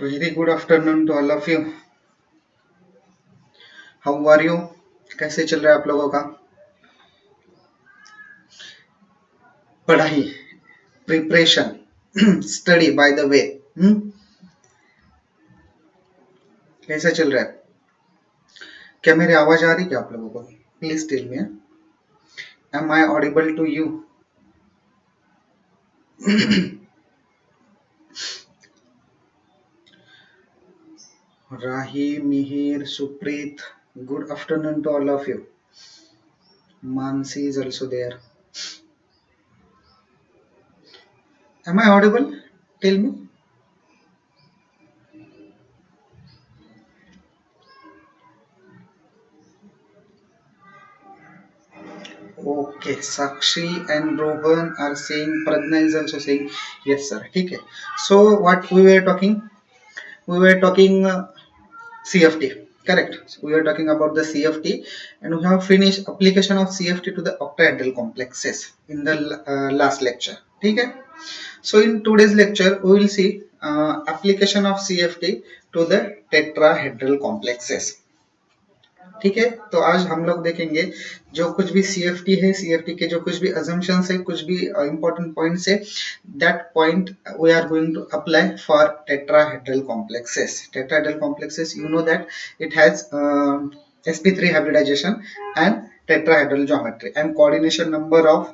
Very good afternoon to all of you. How are you? कैसे चल रहा है आप लोगों का पढ़ाई, preparation, study by the way? कैसा चल रहा है? क्या मेरी आवाज आ रही क्या आप लोगों को? Please tell me. Am I audible to you? Rahi, Mihir, Supreet, good afternoon to all of you. Mansi is also there. Am I audible? Tell me. Okay, Sakshi and Rohan are saying, Pradna is also saying, yes sir. ठीक है. So what we were talking? We were talking CFT, correct? So we were talking about the CFT, and we have finished application of CFT to the octahedral complexes in the last lecture. ठीक है. So in today's lecture, we will see application of CFT to the tetrahedral complexes. ठीक है, तो आज हम लोग देखेंगे जो कुछ भी CFT है, CFT के जो कुछ भी assumptions है, कुछ भी important points है, that point we are going to apply for tetrahedral complexes. Tetrahedral complexes, you know that it has sp3 hybridization and tetrahedral geometry, and coordination number of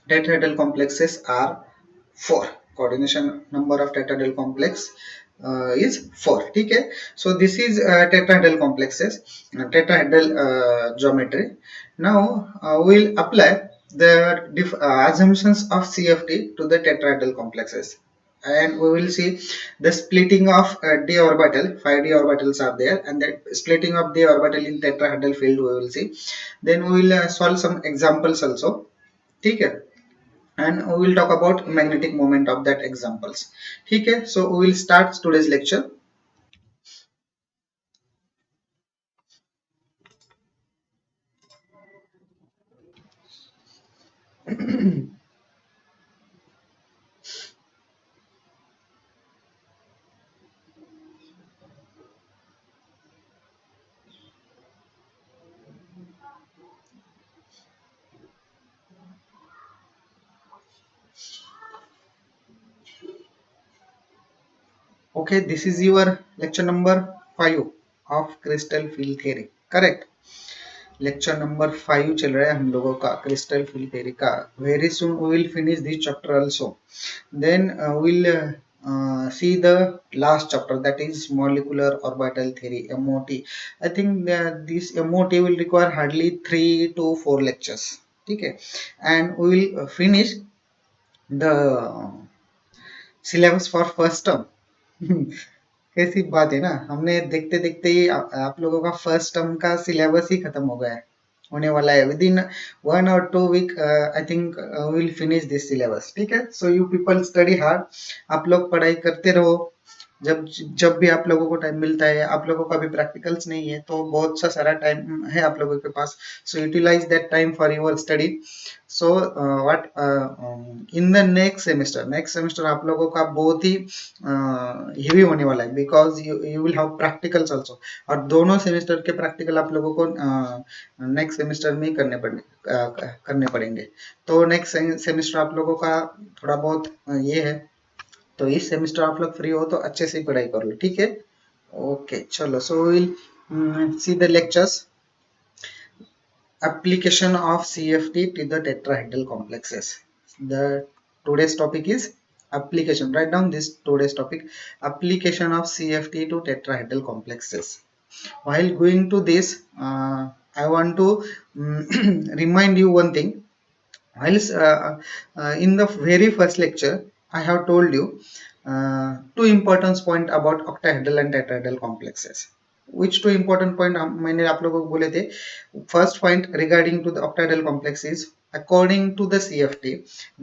tetrahedral complexes are 4. Coordination number of tetrahedral complex is 4. ठीक है. So this is tetrahedral complexes, tetrahedral geometry. Now we'll apply the assumptions of CFT to the tetrahedral complexes, and we will see the splitting of d orbital. 5d orbitals are there, and that splitting of d orbital in tetrahedral field we will see. Then we will solve some examples also. ठीक है, and we will talk about magnetic moment of that examples. ठीक है, so we will start today's lecture. Okay, this is your lecture number 5 of crystal field theory, correct? Lecture number 5 चल रहा है हम लोगों का क्रिस्टल फील्ड थ्योरी का. Very soon we will finish this chapter also. Then will see the last chapter, that is molecular orbital theory, MOT. I think this MOT will require hardly 3 to 4 lectures. ठीक है, and we will finish the syllabus for first term. कैसी बात है ना, हमने देखते देखते ही आप लोगों का फर्स्ट टर्म का सिलेबस ही खत्म हो गया है, होने वाला है. With in 1 or 2 week I think will finish this syllabus. ठीक है, so you people study hard. आप लोग पढ़ाई करते रहो. जब जब भी आप लोगों को टाइम मिलता है, आप लोगों का भी प्रैक्टिकल्स नहीं है तो बहुत सा सारा टाइम है आप लोगों के पास. So utilise that time for your study. So what in the next semester आप लोगों का बहुत ही हेवी होने वाला है, because you will have practicals also, और दोनों सेमेस्टर के प्रैक्टिकल आप लोगों को नेक्स्ट सेमेस्टर में करने पड़ेंगे. तो नेक्स्ट सेमेस्टर आप लोगों का थोड़ा बहुत ये है, तो इस सेमेस्टर आप लोग फ्री हो तो अच्छे से पढ़ाई कर लो. ठीक है, ओके चलो. So will see the lectures. Application of CFT to the tetrahedral complexes. The today's topic is application. Write down this today's topic: application of CFT to tetrahedral complexes. While going to this, I want to remind you one thing. Whilst in the very first lecture, I have told you 2 important points about octahedral and tetrahedral complexes. Which 2 important point मैंने आप लोगों को बोले थे? First point regarding to the octahedral complex is, according to the CFT,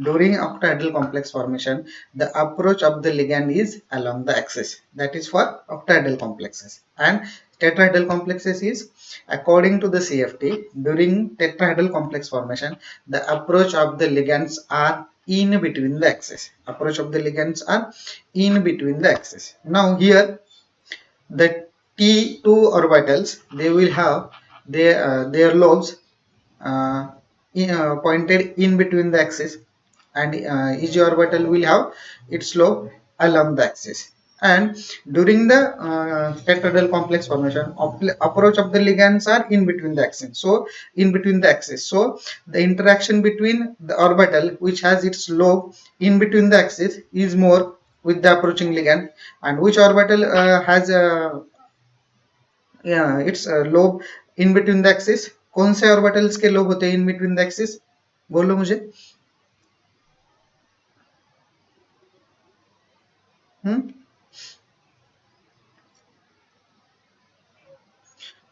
during octahedral complex formation, the approach of the ligand is along the axis. That is for octahedral complexes. And tetrahedral complexes is, according to the CFT, during tetrahedral complex formation, the approach of the ligands are in between the axis. Approach of the ligands are in between the axis. Now here, the T2 orbitals, they will have their lobes uh, pointed in between the axis, and each orbital will have its lobe along the axis. And during the tetrahedral complex formation, approach of the ligands are in between the axis. So in between the axis, so the interaction between the orbital which has its lobe in between the axis is more with the approaching ligand, and which orbital has its lobe in between the axis. कौन से orbitals के lobe होते हैं in between the axis, बोलो मुझे.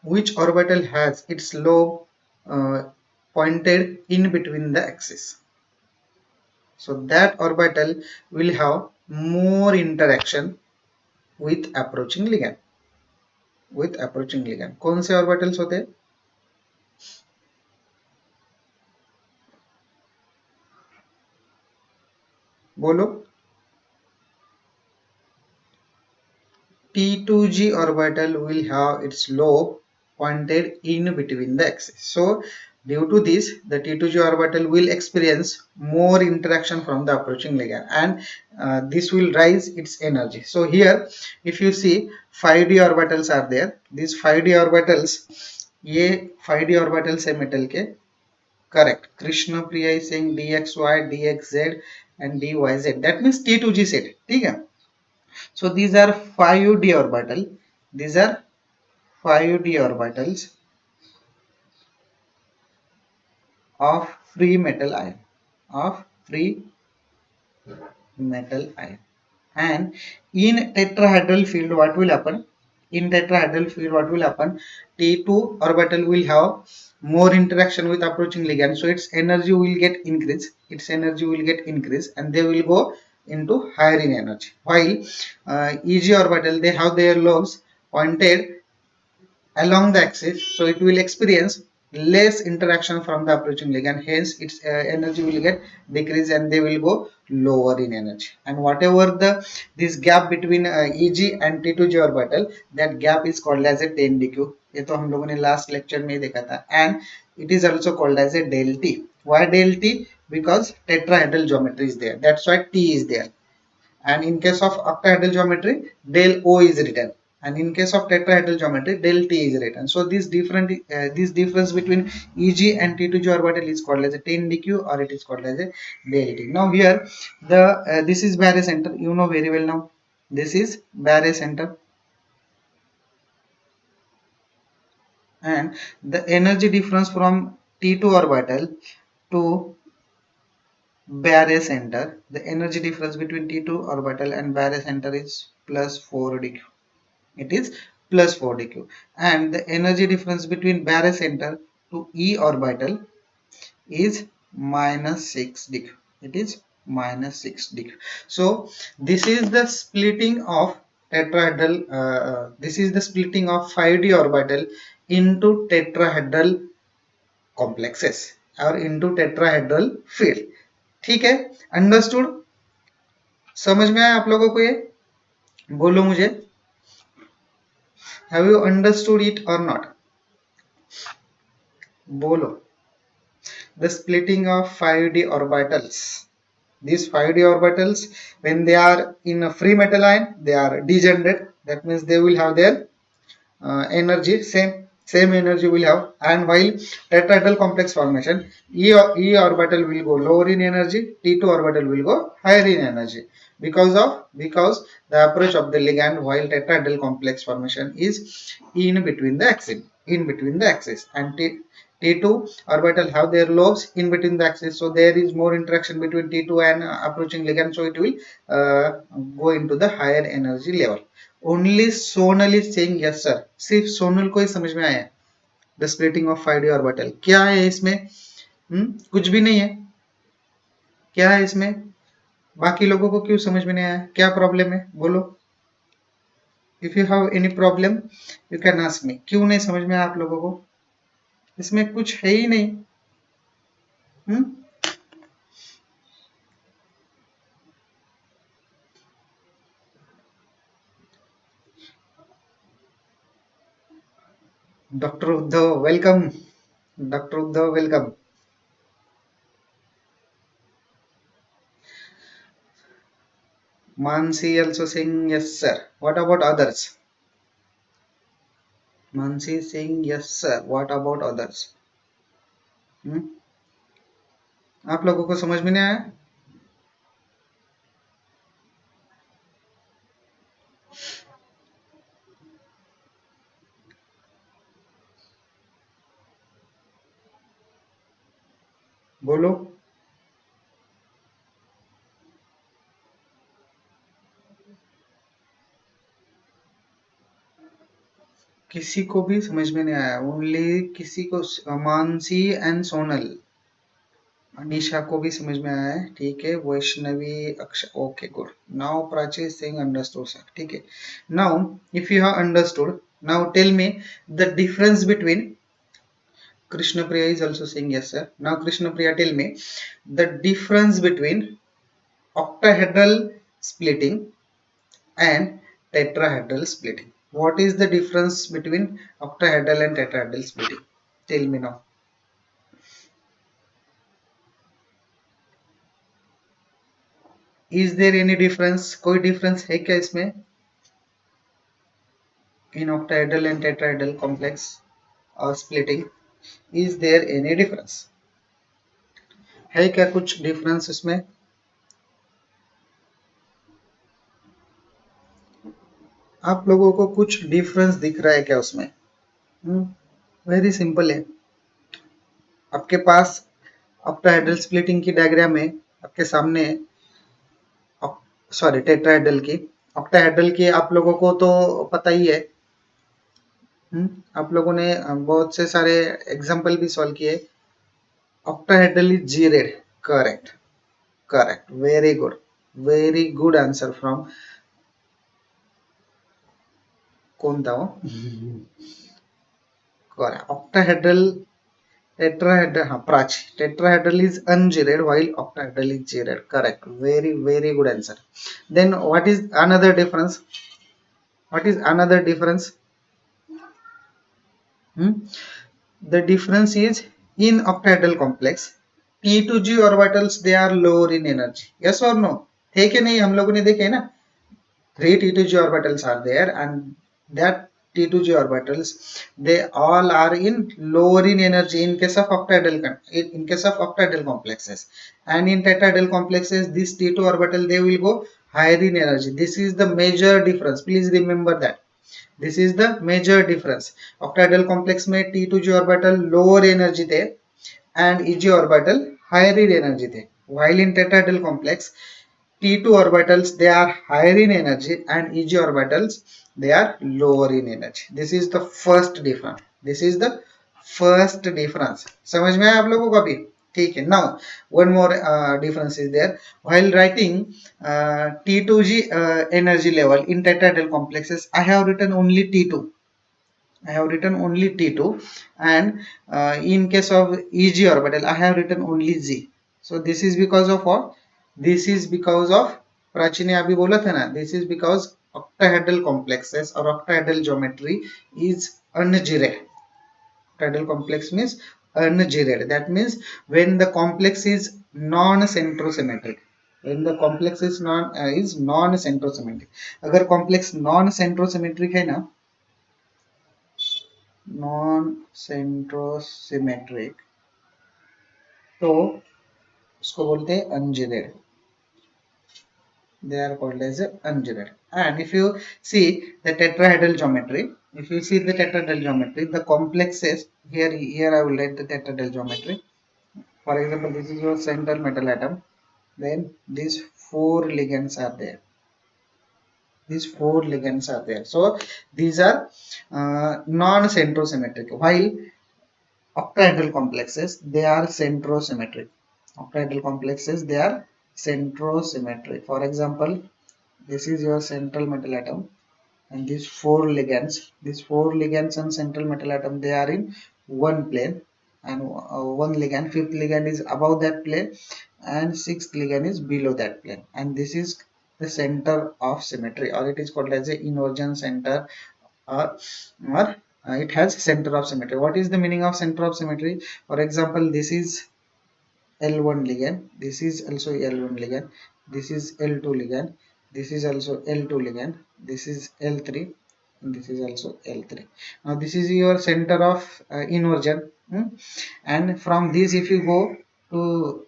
Which orbital has its lobe pointed in between the axis? So that orbital will have more interaction with approaching ligand. With approaching ligand. कौन से orbitals होते हैं? बोलो. T2G orbital will have its lobe pointed in between the axis. So due to this, the T2G orbital will experience more interaction from the approaching ligand, and this will rise its energy. So here, if you see 5d orbitals are there. These 5d orbitals, ये 5d orbitals है metal के. Correct. Krishna Priya is saying dxy, dxz and dyz. That means T2G set. ठीक है. So these are 5d orbital. These are 5d orbitals of free metal ion. Of free metal ion. And in tetrahedral field, what will happen? In tetrahedral field, what will happen? T2 orbital will have more interaction with approaching ligand, so its energy will get increased. Its energy will get increased, and they will go into higher in energy. While EG orbital, they have their lobes pointed along the axis, so it will experience less interaction from the approaching ligand, hence its energy will get decreased and they will go lower in energy. And whatever this gap between EG and T2G orbital, that gap is called as a 10dq. ये तो हम लोगों ने last lecture में देखा था. And it is also called as a del T. Why del T? Because tetrahedral geometry is there, that's why T is there. And in case of octahedral geometry, del O is written, and in case of tetrahedral geometry, del T is written. So this difference between EG and T2G orbital is called as a 10dq, or it is called as a del T. Now here, this is barycenter, you know very well now. This is barycenter, and the energy difference from T2 orbital to barycenter, the energy difference between T2 orbital and barycenter is plus 4dq. It is plus 4dq. And the energy difference between barycenter to E orbital is minus 6dq. It is minus 6dq. So this is the splitting of tetrahedral, this is the splitting of 5d orbital into tetrahedral complexes or into tetrahedral field. ठीक है, understood, समझ में आया आप लोगों को ये, बोलो मुझे. हैव यू अंडरस्टूड इट और नॉट, बोलो. The splitting of 5d orbitals, these 5d orbitals, when they are in a free metal ion, they are degenerate. That means they will have their energy same energy will have. And while tetrahedral complex formation, E orbital will go lower in energy, T2 orbital will go higher in energy, because the approach of the ligand while tetrahedral complex formation is in between the axis, and T2 orbital have their lobes in between the axis, so there is more interaction between T2 and approaching ligand, so it will go into the higher energy level. Only Sonal is saying yes sir. सिर्फ सोनल को ही समझ में आया the splitting of 5d orbital. क्या है इसमें? कुछ भी नहीं है. क्या है इसमें? बाकी लोगों को क्यों समझ में नहीं आया? क्या प्रॉब्लम है? बोलो. If you have any problem you can ask me. क्यों नहीं समझ में आया आप लोगों को? इसमें कुछ है ही नहीं। Hmm. Doctor Uddhav welcome. Doctor Uddhav welcome. Mansi also saying yes sir. What about others? Mansi is saying yes sir. What about others? हम्म? आप लोगों को समझ में नहीं आया? बोलो। किसी को भी समझ में नहीं आया। ओनली किसी को। मानसी एंड सोनल। अनीशा को भी समझ में आया है। ठीक है। Vaishnavi Akshay. Okay good. Now Prachi is saying understood sir. ठीक है। Now if you have understood, now tell me the difference between. Krishna Priya is also saying yes sir. Now Krishna Priya, tell me the difference between octahedral splitting and tetrahedral splitting. What is the difference between octahedral and tetrahedral splitting? Tell me now. Is there any difference? कोई difference है क्या इसमें? In octahedral and tetrahedral complex or splitting, is there any difference? है क्या कुछ difference इसमें? आप लोगों को कुछ difference दिख रहा है क्या उसमें? वेरी सिंपल है। आपके पास ऑक्टाहेड्रल स्प्लिटिंग की डायग्राम है आपके सामने। सॉरी, टेट्राहेड्रल की। ऑक्टाहेड्रल की आप लोगों को तो पता ही है। आप लोगों ने बहुत से सारे एग्जांपल भी सॉल्व किए। Octahedral is geared. Correct, correct, very good answer from. कौन था वो? Correct. Octahedral, tetrahedral, Prachi. Tetrahedral is ungeared while octahedral is geared. Correct. Very good answer. Then what is another difference? What is another difference? The difference is in octahedral complex, P to G orbitals they are lower in energy. Yes or no? थे कि नहीं? हम लोगों ने देखे ना, 3 T2G orbitals are there, and that T2G orbitals, they all are in lower in energy in case of octahedral complexes, and in tetrahedral complexes this T2 orbital they will go higher in energy. This is the major difference. Please remember that. This is the major difference. Octahedral complex में T2G orbital lower energy थे and EG orbital higher in energy थे. While in tetrahedral complex T2 orbitals they are higher in energy and EG orbitals they are lower in energy. This is the first difference. This is the first difference. समझ में आया आप लोगों को अभी? ठीक है। Now one more difference is there. While writing T2G energy level in tetrahedral complexes, I have written only T2. I have written only T2, and in case of EG orbital I have written only Z. So this is because of what? This is because of, Prachi ने अभी बोला था ना, this is because octahedral complexes or octahedral geometry is ungeared. Octahedral complex means ungeared. That means when the complex is non-centrosymmetric. When the complex is non-centrosymmetric. अगर complex non-centrosymmetric है ना, non-centrosymmetric, तो उसको बोलते हैं ungeared. They are called as ungeared. And if you see the tetrahedral geometry, the complexes here I will write the tetrahedral geometry. For example, this is your central metal atom. Then these four ligands are there. So these are non-centrosymmetric. While octahedral complexes they are centrosymmetric. For example, this is your central metal atom. and these four ligands on central metal atom, they are in one plane, and one ligand, fifth ligand is above that plane, and sixth ligand is below that plane, and this is the center of symmetry, or it is called as a inversion center, or it has center of symmetry. What is the meaning of center of symmetry? For example, this is L1 ligand, this is also L1 ligand, this is L2 ligand, this is also L2 ligand, this is L3, and this is also L3. Now this is your center of inversion, and from this if you go to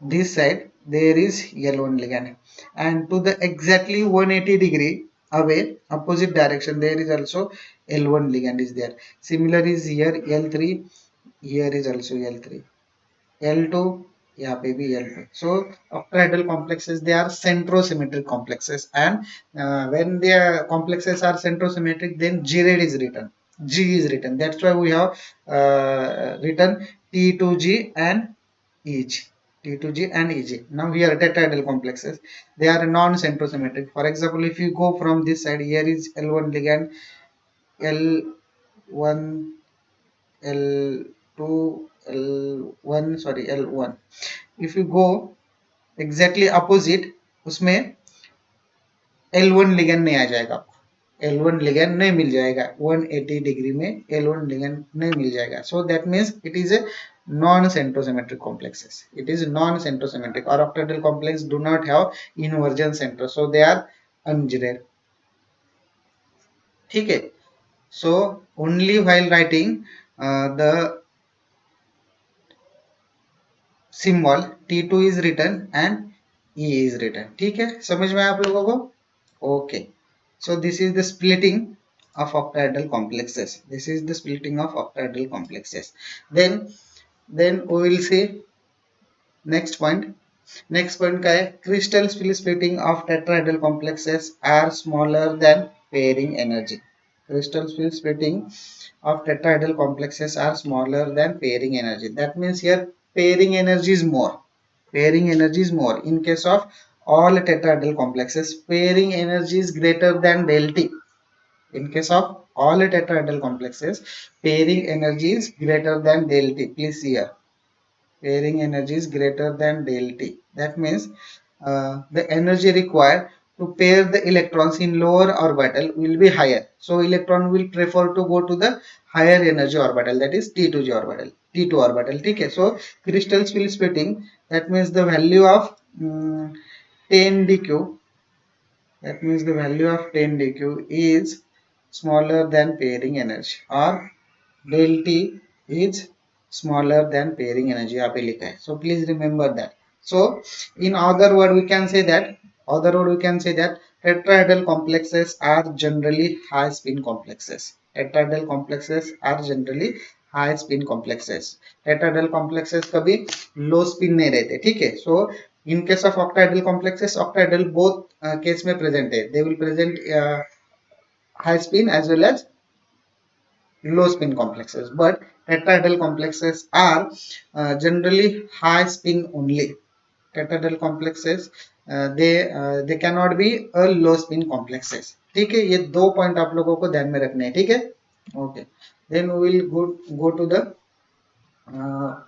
this side, there is L1 ligand, and to the exactly 180 degree away opposite direction, there is also L1 ligand is there. Similar is here L3, here is also L3, L2, yeah baby L2. So octahedral complexes, they are centrosymmetric complexes, and when their complexes are centrosymmetric, then G rad is written. G is written. That's why we have written T2G and EG. T2G and EG. Now here tetrahedral complexes, they are non-centrosymmetric. For example, if you go from this side, here is L1 ligand, L1, L2, L1, sorry L1. If you go exactly opposite, उसमें L1 ligand नहीं आ जाएगा आपको, L1 ligand नहीं मिल जाएगा 180 degree में, L1 ligand नहीं मिल जाएगा. So that means it is a non-centrosymmetric complexes. It is non-centrosymmetric, or octahedral complex do not have inversion center, so they are ungerade. ठीक है. So only while writing the symbol T2 is written and E is written. ठीक है, समझ में आप लोगों को? Okay. So this is the splitting of octahedral complexes. This is the splitting of octahedral complexes. Then we will see next point. Next point का है crystal splitting of tetrahedral complexes are smaller than pairing energy. Crystal splitting of tetrahedral complexes are smaller than pairing energy. That means here pairing energy is more. Pairing energy is more. In case of all tetrahedral complexes, pairing energy is greater than del T. In case of all tetrahedral complexes, pairing energy is greater than del T. Please see here. Pairing energy is greater than del T. That means the energy required to pair the electrons in lower orbital will be higher. So electron will prefer to go to the higher energy orbital, that is T2G orbital, T2 orbital. Okay. So crystal splitting, that means the value of 10 dq, that means the value of 10 dq is smaller than pairing energy, or del T is smaller than pairing energy. आप ये लिखा है. So please remember that. So in other word we can say that tetrahedral complexes are generally high spin complexes. Tetrahedral complexes are generally high spin complexes. Tetrahedral complexes कभी low spin नहीं रहते. ठीक है. So in case of octahedral complexes, octahedral both case में present है. They will present high spin as well as low spin complexes, but tetrahedral complexes are generally high spin only. Tetrahedral complexes they cannot be a low spin complexes. ठीक है, ये दो point आप लोगों को ध्यान में रखने हैं. ठीक है, okay. Then we will go to the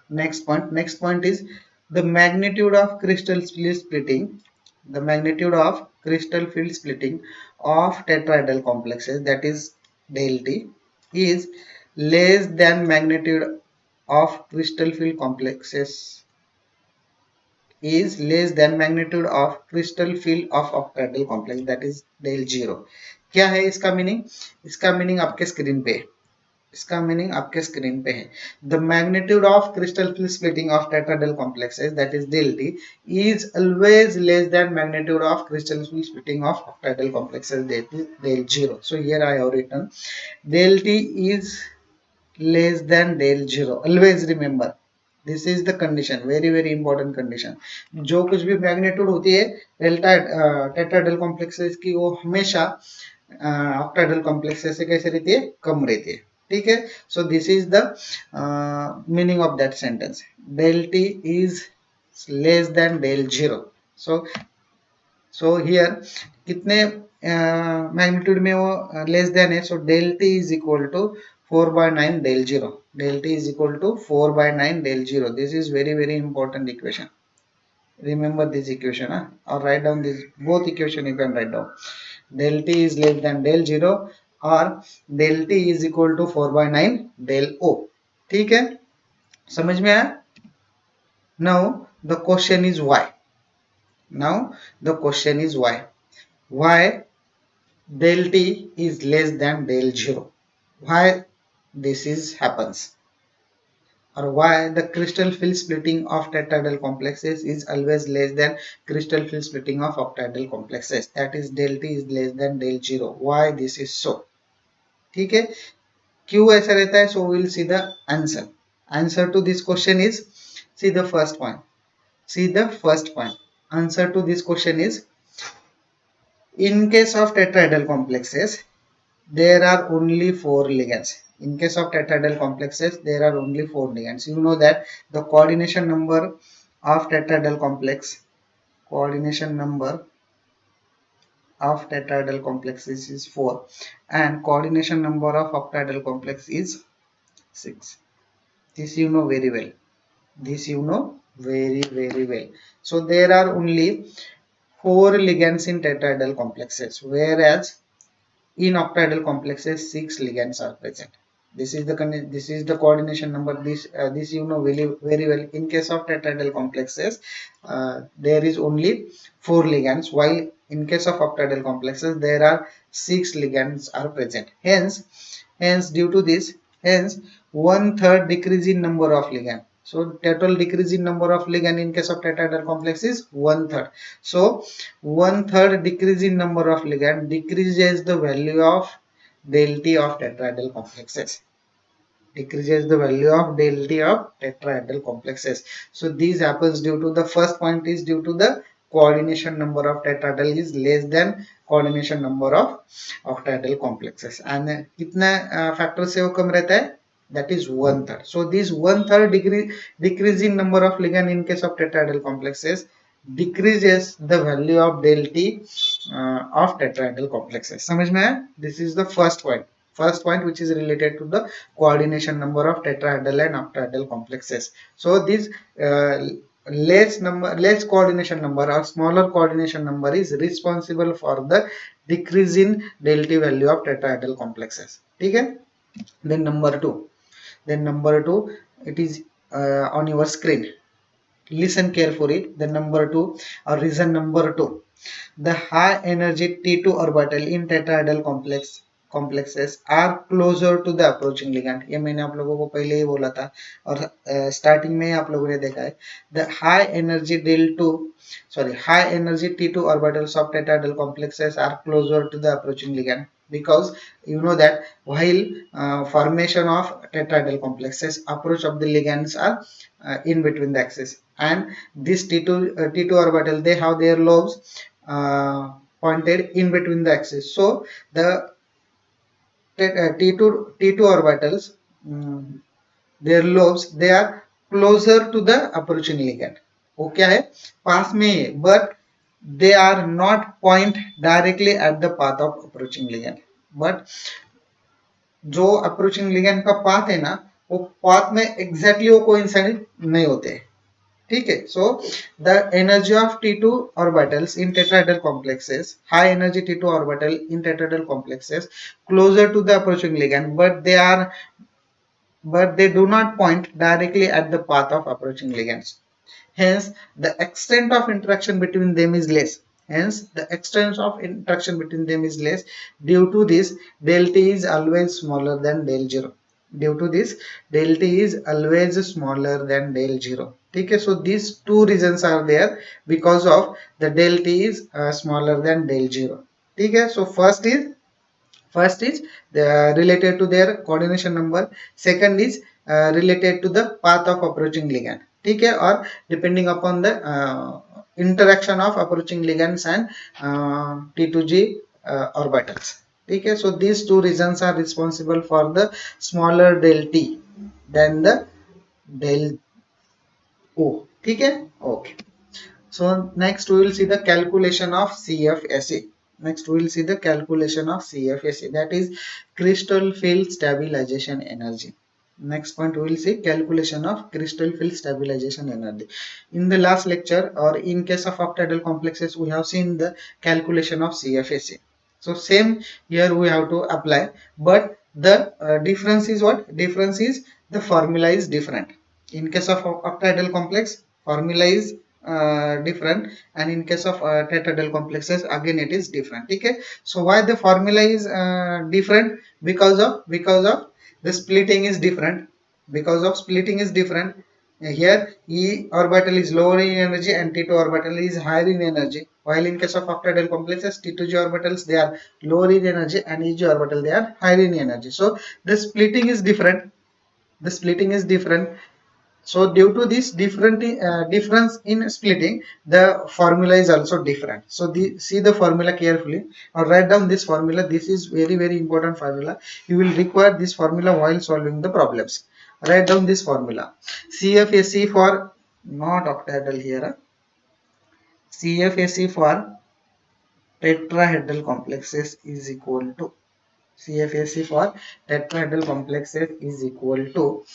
next point. Next point is the magnitude of crystal field splitting. The magnitude of crystal field splitting of tetrahedral complexes, that is del T, is less than magnitude of crystal field complexes is less than magnitude of crystal field of octahedral complex, that is del 0. क्या है इसका meaning? इसका meaning आपके screen पे है. इसका meaning आपके screen पे है. The magnitude of crystal field splitting of tetrahedral complexes, that is del T, is always less than magnitude of crystal field splitting of octahedral complexes, that is del 0. So here I have written del T is less than del 0. Always remember, this is the condition, very important condition. जो कुछ भी magnitude होती है delta tetrahedral complexes की, वो हमेशा octahedral complexes से कैसे रहती है? कम रहती है. ठीक है. So this is the meaning of that sentence. del T is less than del 0. So here कितने मैग्नीट्यूड में वो लेस देन है, so del T is equal to 4/9 del 0. Del t is equal to 4/9 del 0. This is very very important equation. Remember this equation, or write down this both equation you can write down. Del t is less than del 0 or del t is equal to 4/9 del o. ठीक है, समझ में आया? Now the question is why. Now the question is why. Why del t is less than del 0? Why this is happens? Or why the crystal field splitting of tetrahedral complexes is always less than crystal field splitting of octahedral complexes, that is del t is less than del 0. Why this is so? ठीक है, क्यों ऐसा रहता है? So we will see the answer to this question is, see the first point. Answer to this question is, in case of tetrahedral complexes there are only 4 ligands. In case of tetrahedral complexes, there are only 4 ligands. You know that the coordination number of tetrahedral complexes is 4, and coordination number of octahedral complex is 6. This you know very well. Very well. So there are only 4 ligands in tetrahedral complexes, whereas in octahedral complexes 6 ligands are present. This is the coordination number. This you know very well. In case of tetrahedral complexes, there is only 4 ligands, while in case of octahedral complexes there are 6 ligands are present. Hence due to this, 1/3 decrease in number of ligand. So total decrease in number of ligand in case of tetrahedral complex is 1/3. So 1/3 decrease in number of ligand decreases the value of del t of tetrahedral complexes. So this happens due to the first point is due to the coordination number of tetrahedral is less than coordination number of octahedral complexes. And कितना factor से वो कम रहता है? That is 1/3. So this 1/3 decrease in number of ligand in case of tetrahedral complexes decreases the value of del t of tetrahedral complexes. समझ में आया? This is the first point which is related to the coordination number of tetrahedral and octahedral complexes. So this less coordination number or smaller coordination number is responsible for the decrease in del t value of tetrahedral complexes. ठीक है? Then number two, it is on your screen. Listen carefully. The number 2 or reason number 2, the high energy T2 orbital in tetrahedral complexes are closer to the approaching ligand. ये मैंने आप लोगों को पहले ही बोला था और स्टार्टिंग में आप लोगों ने देखा है. The high energy T2 orbitals of tetrahedral complexes are closer to the approaching ligand, because you know that while formation of tetrahedral complexes, approach of the ligands are in between the axis, and this T2 orbital, they have their lobes pointed in between the axis. So the T2 orbitals, their lobes, they are closer to the approaching ligand. वो क्या है? पास में है, but they are not point directly at the path of approaching ligand. But जो approaching ligand का path है ना, वो path में exactly वो coincide नहीं होते. ठीक है? So the energy of T2 orbitals in tetrahedral complexes, high energy T2 orbital in tetrahedral complexes closer to the approaching ligand, but they do not point directly at the path of approaching ligands. Hence the extent of interaction between them is less. Due to this, del t is always smaller than del 0. ठीक है? So these two reasons are there because of the del t is smaller than del 0. ठीक है? So first is related to their coordination number. Second is related to the path of approaching ligand. ठीक है? और depending upon the interaction of approaching ligands and T2G orbitals. ठीक है? So these two reasons are responsible for the smaller del t than the del O. ठीक है? Okay. So next we will see the calculation of CFSE. Next we will see the calculation of CFSE, that is crystal field stabilization energy. Next point we will see calculation of crystal field stabilization energy. In the last lecture, or in case of octahedral complexes, we have seen the calculation of CFSE. So same here we have to apply, but the difference is what? Difference is the formula is different. In case of octahedral complex, formula is different, and in case of tetrahedral complexes again it is different. Okay, so why the formula is different? Because of the splitting is different. Because of splitting is different, here E orbital is lower in energy and T2 orbital is higher in energy, while in case of octahedral complexes, T2G orbitals they are lower in energy and EG orbital they are higher in energy. So the splitting is different. The splitting is different. So due to this difference in splitting, the formula is also different. So see the formula carefully or write down this formula. This is very important formula. You will require this formula while solving the problems. Write down this formula. CFSE for not octahedral here. CFSE for tetrahedral complexes is equal to CFSE for tetrahedral complexes is equal to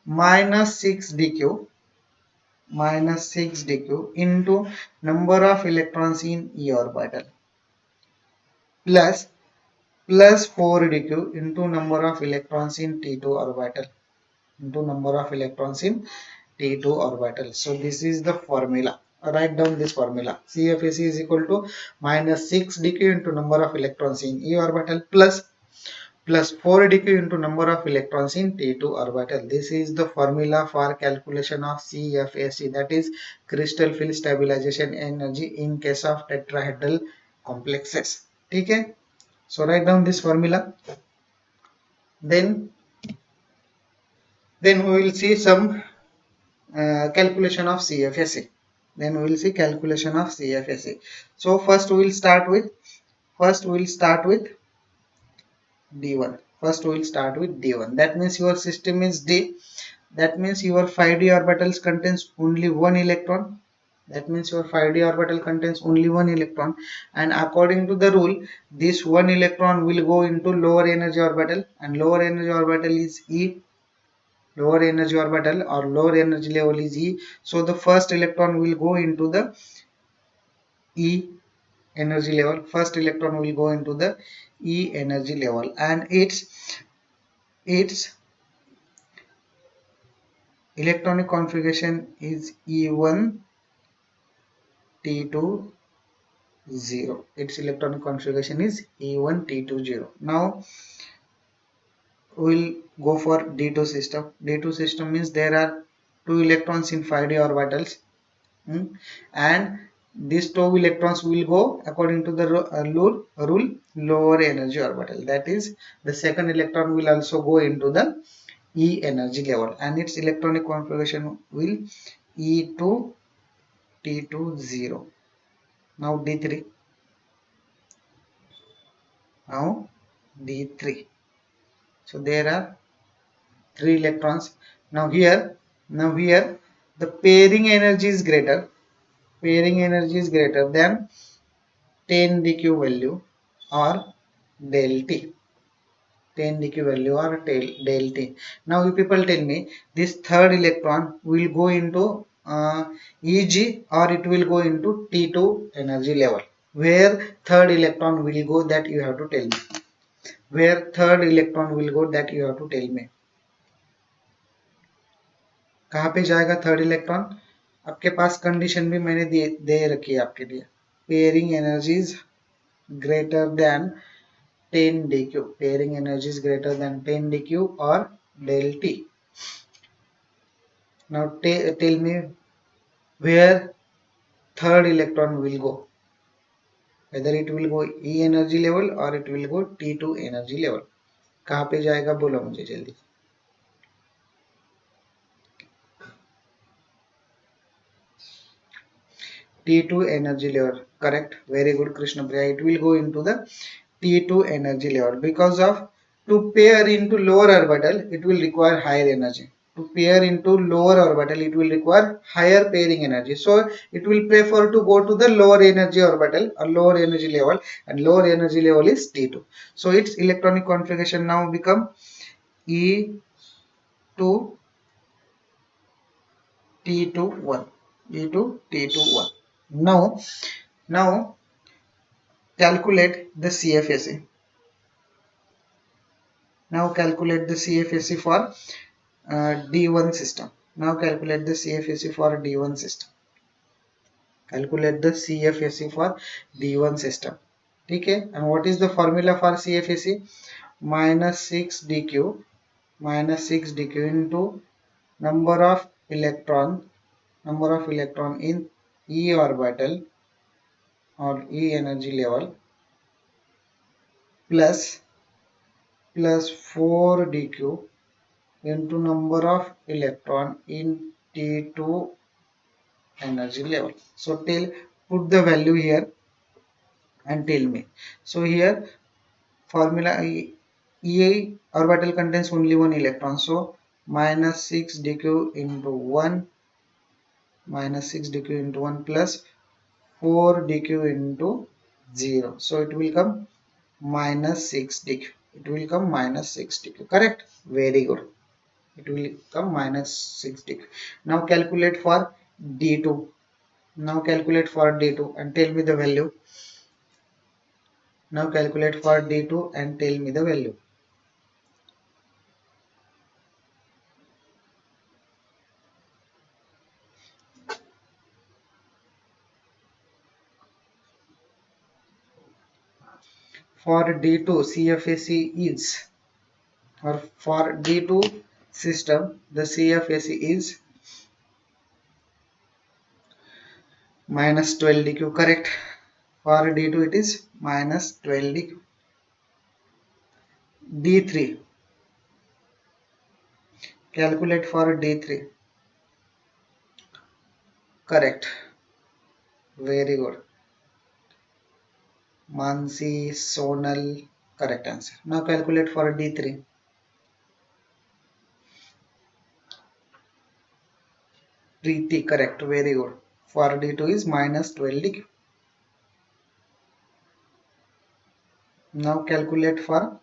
minus 6 dq into number of electrons in E orbital plus 4 dq into number of electrons in T2 orbital So this is the formula. Write down this formula. CFSE is equal to minus 6 dq into number of electrons in E orbital plus 4 dq into number of electrons in T2 orbital. This is the formula for calculation of CFSE, that is crystal field stabilization energy in case of tetrahedral complexes. Okay, so write down this formula. Then we will see some calculation of CFSE. So first we will start with D1. That means your system is D. That means your 5d orbitals contains only one electron. And according to the rule, this one electron will go into lower energy orbital, and lower energy orbital is E. Lower energy orbital or lower energy level is E. So the first electron will go into the E energy level. And its electronic configuration is E1 T2 0. Now we'll go for D2 system. D2 system means there are 2 electrons in 5d orbitals, and these 2 electrons will go according to the rule lower energy orbital. That is, the second electron will also go into the E energy level, and its electronic configuration will E2 T2 0. Now D3. So there are 3 electrons. Now here the pairing energy is greater than 10 dq value or del T. Now you people tell me, this third electron will go into EG or it will go into T2 energy level. Where third electron will go, that you have to tell me. कहाँ पे जाएगा third electron? आपके पास condition भी मैंने दे रखी है आपके लिए. Pairing energy is greater than 10 dq. or del T. Now tell me where third electron will go. Whether it will go E energy level or it will go T2 energy level. कहाँ पे जाएगा बोलो मुझे जल्दी. T2 energy level. Correct. Very good, Krishna Priya. It will go into the T2 energy level because of to pair into lower orbital it will require higher energy. to pair into lower orbital, it will require higher pairing energy. So it will prefer to go to the lower energy orbital or lower energy level, and lower energy level is T2. So its electronic configuration now become E2 T21, E2 T21. Now calculate the CFSE. Now calculate the CFSE for D1 system. Now calculate the CFSE for D1 system. Calculate the CFSE for D1 system. Okay, and what is the formula for CFSE? Minus 6 dq into number of electron in E orbital or E energy level plus 4 dq into number of electron in T2 energy level. So put the value here and tell me. So here formula E orbital contains only one electron, so minus 6 dq into 1 plus 4 dq into 0, so it will come minus 6 dq. It will come minus 6 dq. Correct? Very good. It will come minus 6 dq. Now calculate for D2. Now calculate for D2 and tell me the value. Now calculate for D2 and tell me the value. For D2 CFSE is, or for D2 system, the CFSE is minus 12 dq. Correct? For D2 it is minus 12 dq. D3, calculate for D3. Correct. Very good. Mansi, Sonal, correct answer. Now calculate for D3. Preeti, correct. Very good. For D2 is minus 12 dq. Now calculate for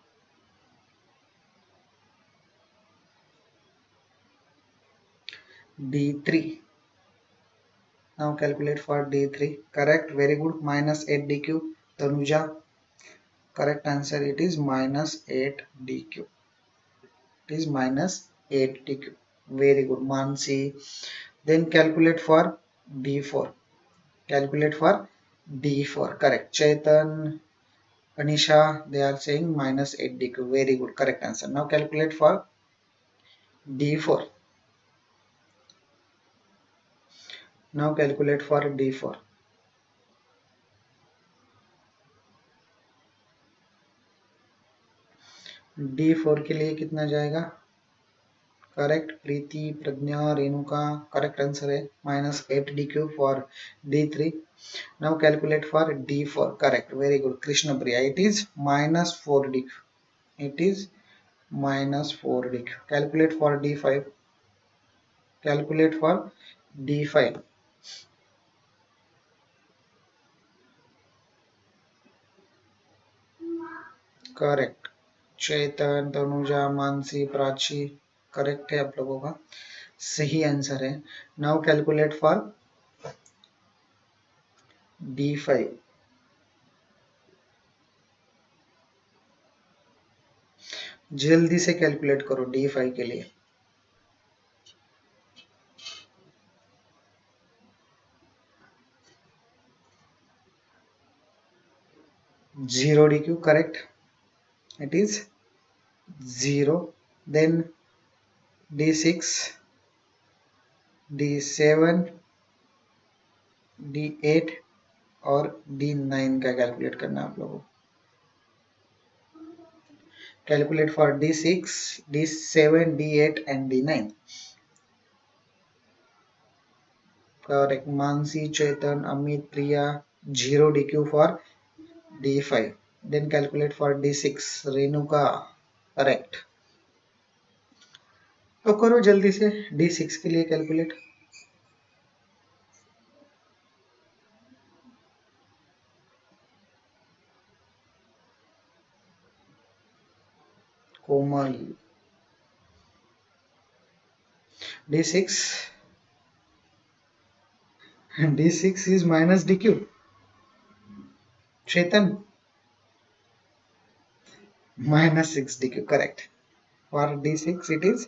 D3. Now calculate for D3. Correct. Very good. Minus 8 dq. Tanuja. Correct answer. It is minus 8 dq. It is minus 8 dq. Very good. Mansi. Then calculate for D4. Calculate for D4. Correct. Chetan, Anisha, they are saying minus 8 dq. Very good. Correct answer. Now calculate for D4. Now calculate for D4. D4 के लिए कितना जाएगा? Correct. प्रीति, प्रज्ञा, Renuka, correct answer है minus 8 dq for D3. Now calculate for D4. Correct. Very good. Krishna Priya. It is minus 4 dq. It is minus 4 dq. Calculate for D5. Calculate for D5. Correct. Chetan, Tanuja, Mansi, Prachi, correct है आप लोगों का. सही answer है. Now calculate for D5. जल्दी से calculate करो D5 के लिए. 0 dq. Correct. It is 0. Then D6, D7, D8 और D9 का कैलकुलेट करना आप लोगों को. Calculate for D6, D7, D8 and D9. Correct. Mansi, Chetan, Amit, Priya, 0 dq for D5. Then calculate for D6. Renuka. Correct. तो करो जल्दी से D6 के लिए calculate. Komal D6 D6 is minus DQ. Chetan minus 6 DQ, correct. For D6 it is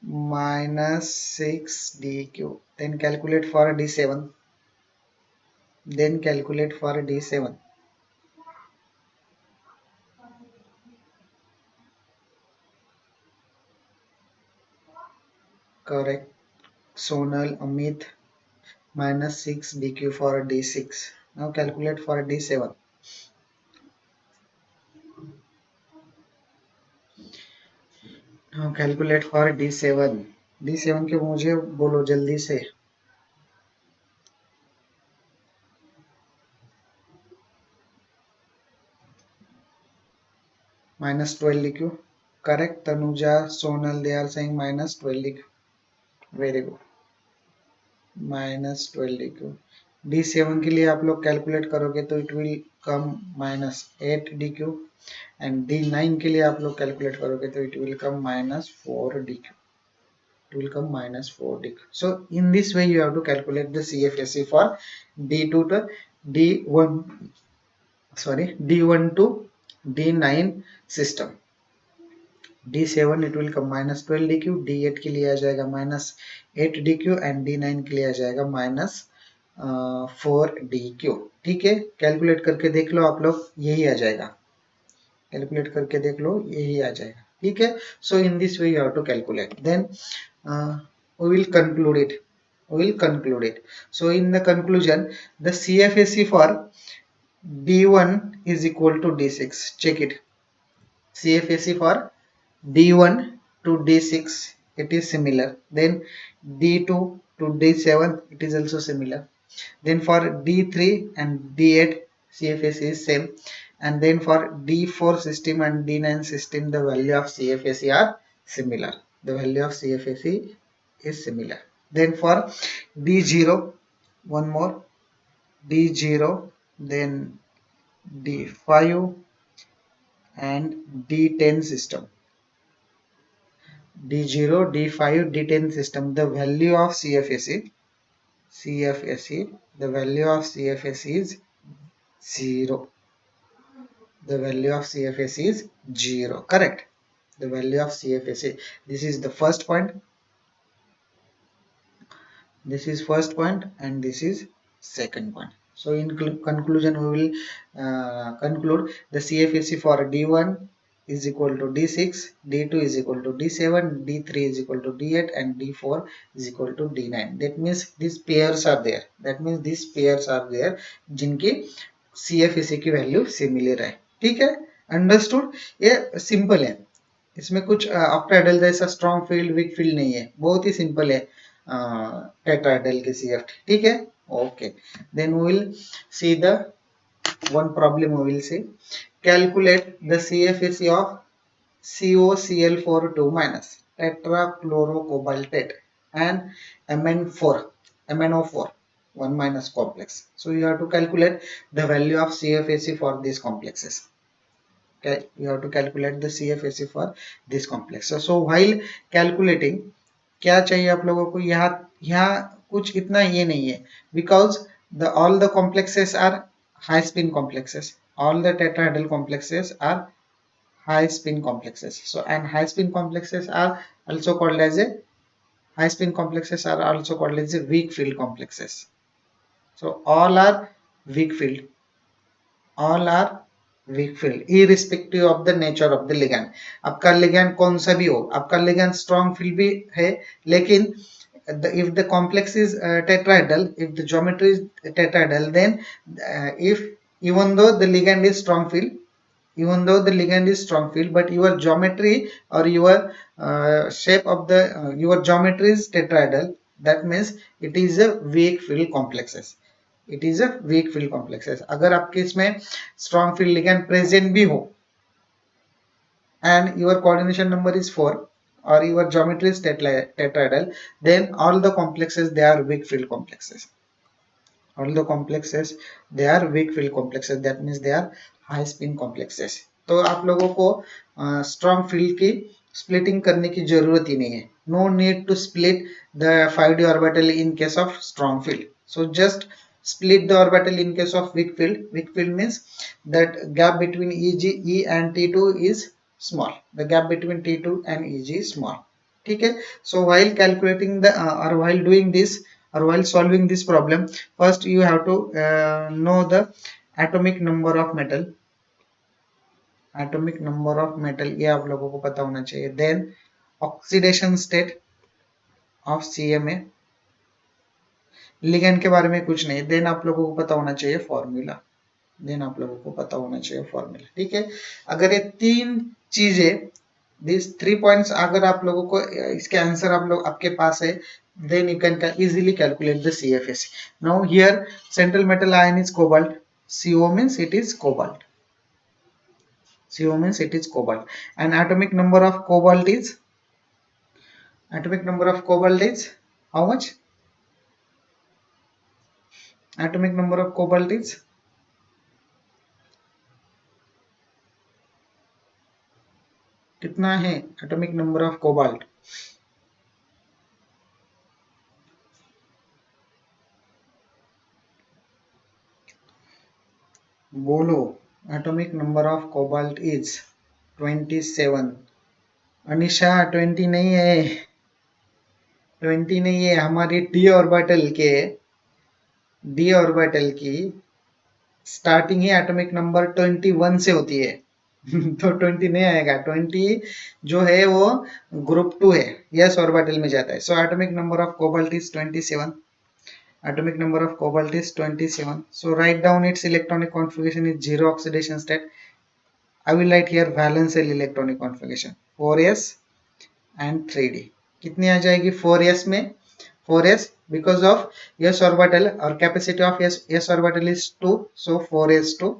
minus 6 DQ. Then calculate for D7. Then calculate for D7. Correct. Sonal Amit minus 6 DQ for D6. Now calculate for D7. Now calculate for D7. D7 के मुझे बोलो जल्दी से। Minus 12 DQ. Correct. Tanuja, Sonal, they are saying minus 12 DQ. Very good. Minus 12 DQ. D7 के लिए आप लोग calculate करोगे तो it will come minus 8 DQ and D9 के लिए आप लोग कैलकुलेट करोगे तो it will come minus 4 DQ. It will come minus 4 DQ. So in this way you have to calculate the CFSE for D2 to D1, sorry, D1 to D9 system. D7 it will come minus 12 DQ, D8 के लिए आ जाएगा minus 8 DQ and D9 के लिए आ जाएगा minus 4 DQ. ठीक है, calculate करके देख लो आप लोग, यही आ जाएगा। कैलकुलेट करके देख लो, यही आ जाएगा। ठीक है, so in this way you have to calculate. Then we will conclude it. We will conclude it. So in the conclusion, the CFSE for D1 is equal to D6. Check it. CFSE for D1 to D6 it is similar. Then D2 to D7 it is also similar. Then for D3 and D8 CFSE is same. And then for D4 system and D9 system the value of CFSE are similar. The value of CFSE is similar. Then for D0, one more, D0, then D5 and D10 system. D0, D5, D10 system, the value of CFSE, the value of CFSE is 0. The value of CFSE is 0, correct. The value of CFSE, this is the first point, this is first point and this is second point. So in conclusion we will conclude the CFSE for D1 is equal to D6, D2 is equal to D7, D3 is equal to D8 and D4 is equal to D9. That means these pairs are there. That means these pairs are there जिनकी CFSE की value similar है। ठीक है, understood. ये simple है, इसमें कुछ octahedral जैसा स्ट्रॉन्ग फील्ड वीक फील्ड नहीं है, बहुत ही सिंपल है टेट्राहेड्रल के CFT। ठीक है, okay. Then we will see the one problem we will see. Calculate the CFSE of COCl42 minus tetrachlorocobaltate and MnO4 1 minus complex. So you have to calculate the value of CFSE for these complexes. Okay, you have to calculate the CFSE for this complex. So while calculating, क्या चाहिए आप लोगों को, यहाँ कुछ इतना ये नहीं है, because all the complexes are high spin complexes. All the tetrahedral complexes are high spin complexes. So and high spin complexes are also called as a weak field complexes. So all are weak field, irrespective of the nature of the ligand. आपका ligand कौन सा भी हो, आपका ligand strong field भी है, लेकिन if the complex is tetrahedral, if the geometry is tetrahedral, then even though the ligand is strong field, but your geometry or your shape of the your geometry is tetrahedral, that means it is a weak field complexes. It is a weak field complexes. अगर आपके इसमें strong field ligand present भी हो and your coordination number is 4 or your geometry is tetrahedral, then all the complexes they are weak field complexes. All the complexes they are weak field complexes, that means they are high spin complexes. तो आप लोगों को strong field की splitting करने की जरूरत ही नहीं है. No need to split the 5d orbital in case of strong field. So just split the orbital in case of weak field. Weak field means that gap between E and T2 is small. The gap between T2 and EG is small. ठीक है. So while calculating the or while doing this or while solving this problem, first you have to know the atomic number of metal. Atomic number of metal ये आप लोगों को पता होना चाहिए. Then oxidation state of CMA. Ligand के बारे में कुछ नहीं. देन आप लोगों को पता होना चाहिए फॉर्मूला. देन आप लोगों को पता होना चाहिए फॉर्मूला. ठीक है. अगर ये तीन चीजें, these 3 points अगर आप लोगों को इसके आंसर आप लोग आपके पास है, then you can easily calculate the CFS. Now here central metal ion is cobalt. CO means it is cobalt. CO means it is cobalt. And atomic number of cobalt is how much? Atomic number of cobalt is कितना है? Atomic number of cobalt बोलो. Atomic number of cobalt is 27. Anisha 20 नहीं है, 20 नहीं है. हमारी D orbital की starting ही atomic number 21 से होती है. तो 20 नहीं आएगा. 20 जो है वो ग्रुप 2 है, यस ऑर्बिटल में जाता है. So atomic number of cobalt is 27. Atomic number of cobalt is 27. So write down its electronic configuration is 0 oxidation state. I will write here valence shell electronic configuration 4s and 3d. कितनी आ जाएगी 4s में? 4s because of s orbital or capacity of s orbital is 2, so 4s2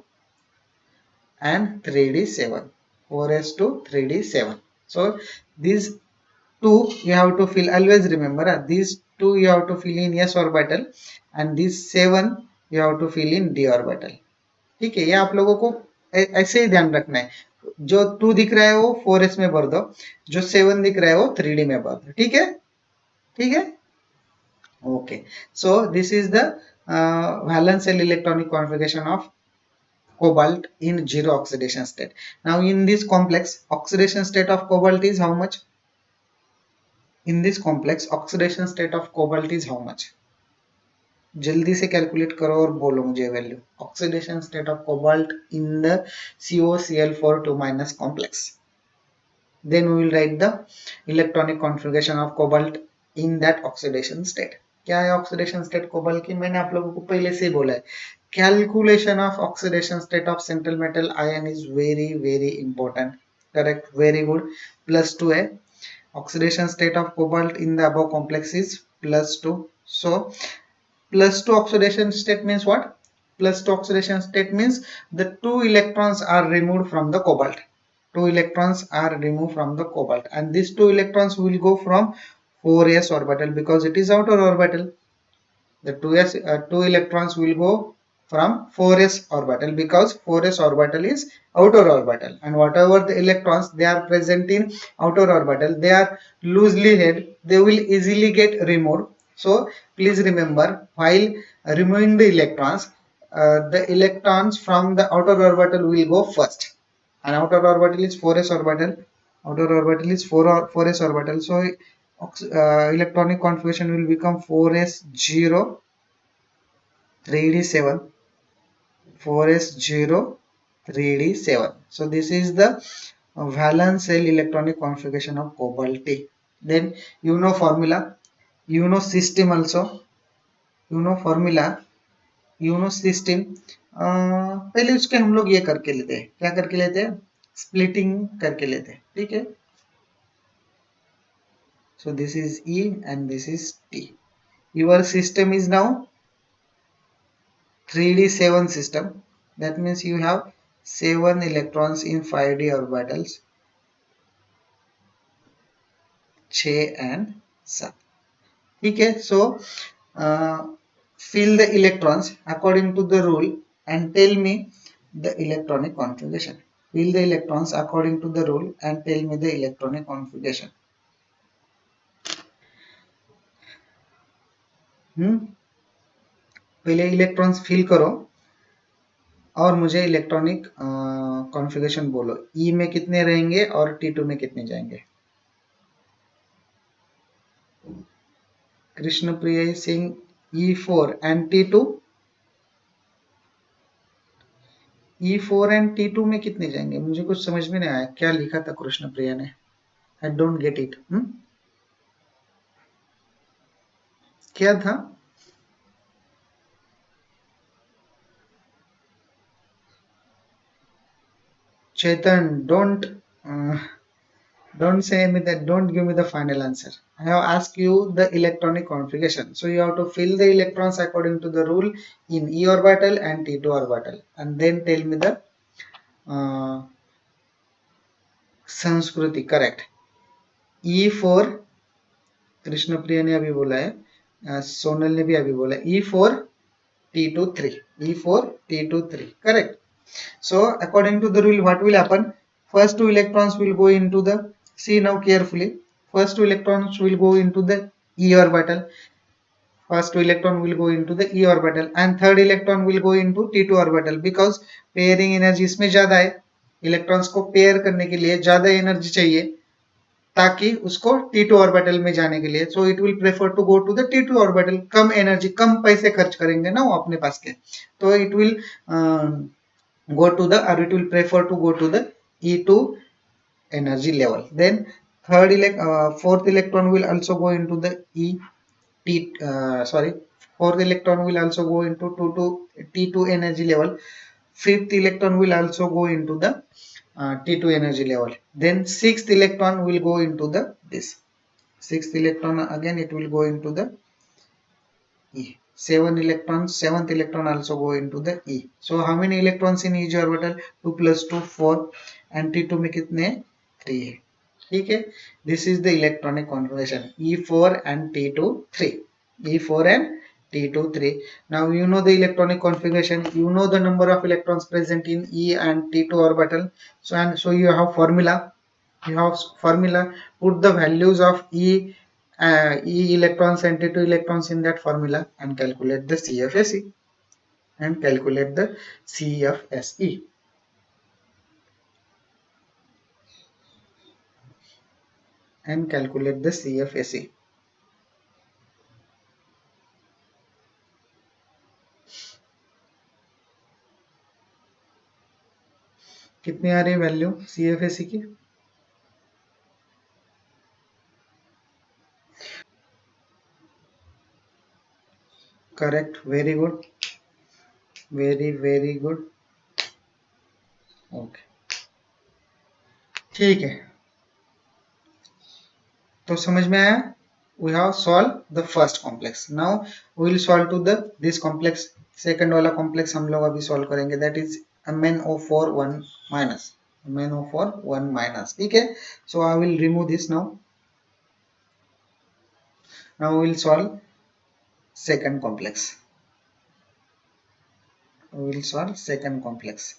and 3d 7. 4s2 3d 7. So these two you have to fill. Always remember these 2 you have to fill in s orbital and this 7 you have to fill in d orbital. ठीक है. ये आप लोगों को ऐसे ही ध्यान रखना है. जो 2 दिख रहा है वो 4s में भर दो, जो 7 दिख रहा है वो 3d में भर दो. ठीक है. ठीक है. Okay. So this is the valence shell electronic configuration of cobalt in 0 oxidation state. Now in this complex, oxidation state of cobalt is how much? In this complex, oxidation state of cobalt is how much? जल्दी से calculate करो और बोलो मुझे value. Oxidation state of cobalt in the COCl4 2- complex. Then we will write the electronic configuration of cobalt in that oxidation state. क्या है oxidation state cobalt की? मैंने आप लोगों को पहले से ही बोला है. Calculation of oxidation state of central metal ion is very very important. Correct. Very good. +2 है. Oxidation state of cobalt in the above complex is +2. So +2 oxidation state means what? +2 oxidation state means the 2 electrons are removed from the cobalt. 2 electrons are removed from the cobalt, and these 2 electrons will go from 4s orbital because it is outer orbital. The 2 electrons will go from 4s orbital because 4s orbital is outer orbital, and whatever the electrons they are present in outer orbital, they are loosely held, they will easily get removed. So please remember, while removing the electrons from the outer orbital will go first, and outer orbital is 4s orbital. Outer orbital is 4s orbital. So electronic configuration will become 4s0 3d7. 4s0 3d7. So this is the valence shell electronic configuration of cobalt T. Then you know formula, you know system also, you know formula, you know system. पहले उसके हम लोग ये करके लेते हैं. क्या करके लेते हैं? स्प्लिटिंग करके लेते हैं. ठीक है. So this is E and this is T. Your system is now 3d7 system. That means you have 7 electrons in 5d orbitals. 6 and 7. ठीक है. So fill the electrons according to the rule and tell me the electronic configuration. Fill the electrons according to the rule and tell me the electronic configuration. पहले electrons fill करो और मुझे electronic configuration बोलो. ई में कितने रहेंगे और T2 में कितने जाएंगे. कृष्ण प्रिया Singh E4 and T2. E4 and T2 में कितने जाएंगे. मुझे कुछ समझ में नहीं आया क्या लिखा था कृष्ण प्रिया ने. I don't get it. क्या था. Chetan, don't say me that. Don't give me the final answer. I have asked you the electronic configuration. So you have to fill the electrons according to the rule in E orbital and T2 orbital, and then tell me the संस्कृति. Correct. E4 Krishna प्रिया ने अभी बोला है, सोनल ने भी अभी बोला है. E4 T2 3. E4 T2 3. Correct. So according to the rule, what will happen? First two electrons will go into the, see now carefully, first two electrons will go into the E orbital. First two electron will go into the E orbital and third electron will go into T2 orbital because pairing energy इसमें ज्यादा है. Electrons को pair करने के लिए ज्यादा energy चाहिए ताकि उसको T2 ऑर्बिटल में जाने के लिए. So it will prefer to go to the T2 orbital. कम एनर्जी, कम पैसे खर्च करेंगे ना वो अपने पास के, तो it will go to the, or it will prefer to go to the E2 energy level. Then fourth electron will also go into the fourth electron will also go into T2 energy level. Fifth electron will also go into the T2 energy level. Then sixth electron will go into the sixth electron again it will go into the E. Seventh electron also go into the E. So how many electrons in each orbital? 2 plus 2 4 and T2 में कितने 3 है. ठीक है. This is the electronic configuration E4 and T2 3. E4 and T2 3. Now you know the electronic configuration. You know the number of electrons present in E and T2 orbital. So you have formula. Put the values of E electrons and T2 electrons in that formula and calculate the CFSE. And calculate the CFSE. And calculate the CFSE. कितनी आ रही है value CFSE की. Correct. Very good. Very good. Okay. ठीक है. तो समझ में आया. we have solved the first complex. Now we will solve to the this complex. Second वाला कॉम्प्लेक्स हम लोग अभी सॉल्व करेंगे. That is MnO4 1 minus. MnO4 1 minus. ठीक है. So I will remove this now. Now we will solve second complex. We will solve second complex.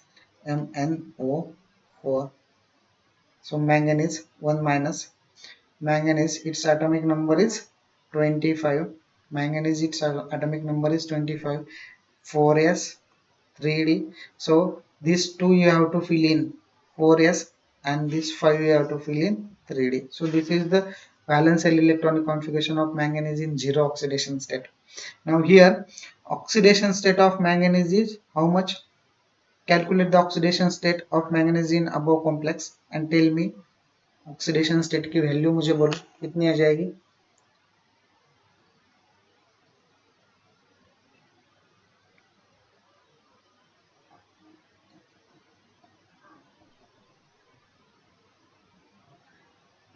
MnO4. So manganese 1 minus. Manganese, its atomic number is 25. Manganese, its atomic number is 25. 4s 3d. So these two you have to fill in 4s and this 5 you have to fill in 3d. So this is the valence cell electronic configuration of manganese in zero oxidation state. Now here oxidation state of manganese is how much? Calculate the oxidation state of manganese in above complex and tell me oxidation state की value मुझे बोलो कितनी आ जाएगी.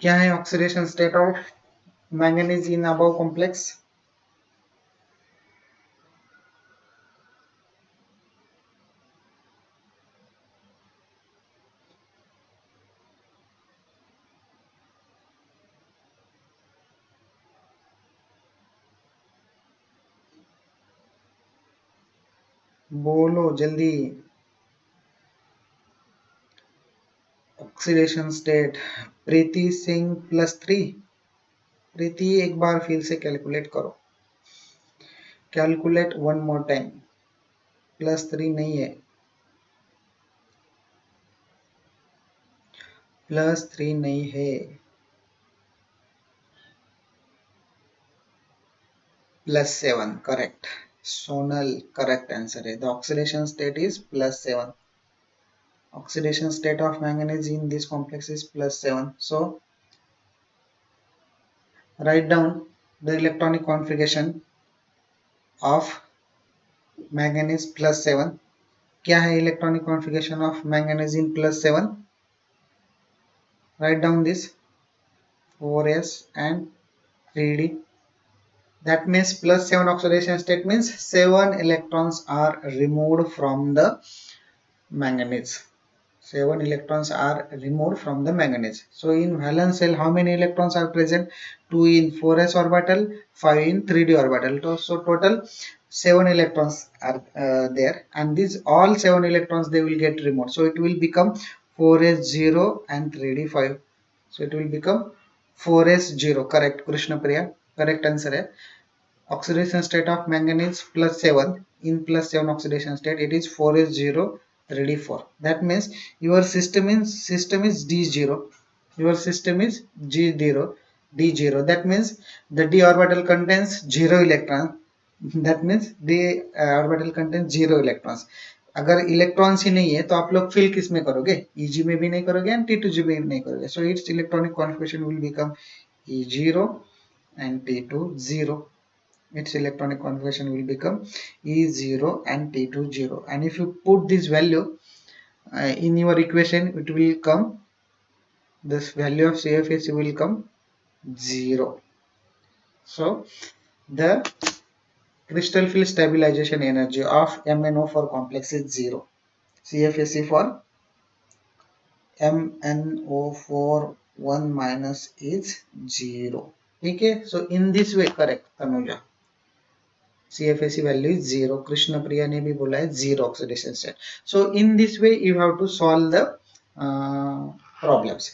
क्या है oxidation state of manganese in above complex. बोलो जल्दी। Oxidation state प्रीति सिंह +3। प्रीति एक बार फिर से कैलकुलेट करो, कैलकुलेट वन मोर टाइम। +3 नहीं है, +3 नहीं है, +7 करेक्ट। सोनल करेक्ट आंसर है। The oxidation state is +7. Oxidation state of manganese in this complex is +7. So write down the electronic configuration of manganese +7. क्या है electronic configuration of manganese in +7? Write down this 4s and 3d. That means +7 oxidation state means 7 electrons are removed from the manganese. 7 electrons are removed from the manganese. So in valence shell, how many electrons are present? 2 in 4s orbital, 5 in 3d orbital. So total 7 electrons are there, and these all 7 electrons they will get removed. So it will become 4s0 and 3d 5. So it will become 4s0. Correct, Krishna Priya. Correct answer है. Oxidation state of manganese +7. In +7 oxidation state, it is 4s0 3d 4. That means your system is d0. Your system is g0 d0. That means the d orbital contains 0 electron. That means the orbital contains 0 electrons. अगर electrons ही नहीं है तो आप लोग fill किस में करोगे? Eg में भी नहीं करोगे एंड T2G में भी नहीं करोगे. So its electronic configuration will become E0 and T2 0. Its electronic configuration will become E0 and T2 0. And if you put this value in your equation, it will come, this value of CFAC will come 0. So the crystal field stabilization energy of MnO4 complex is 0. CFAC for MnO4 1 minus is 0. Okay, so in this way, correct Tanuja, CFAC value is 0. Krishna Priya ने भी बोला है 0 oxidation state. So in this way you have to solve the problems.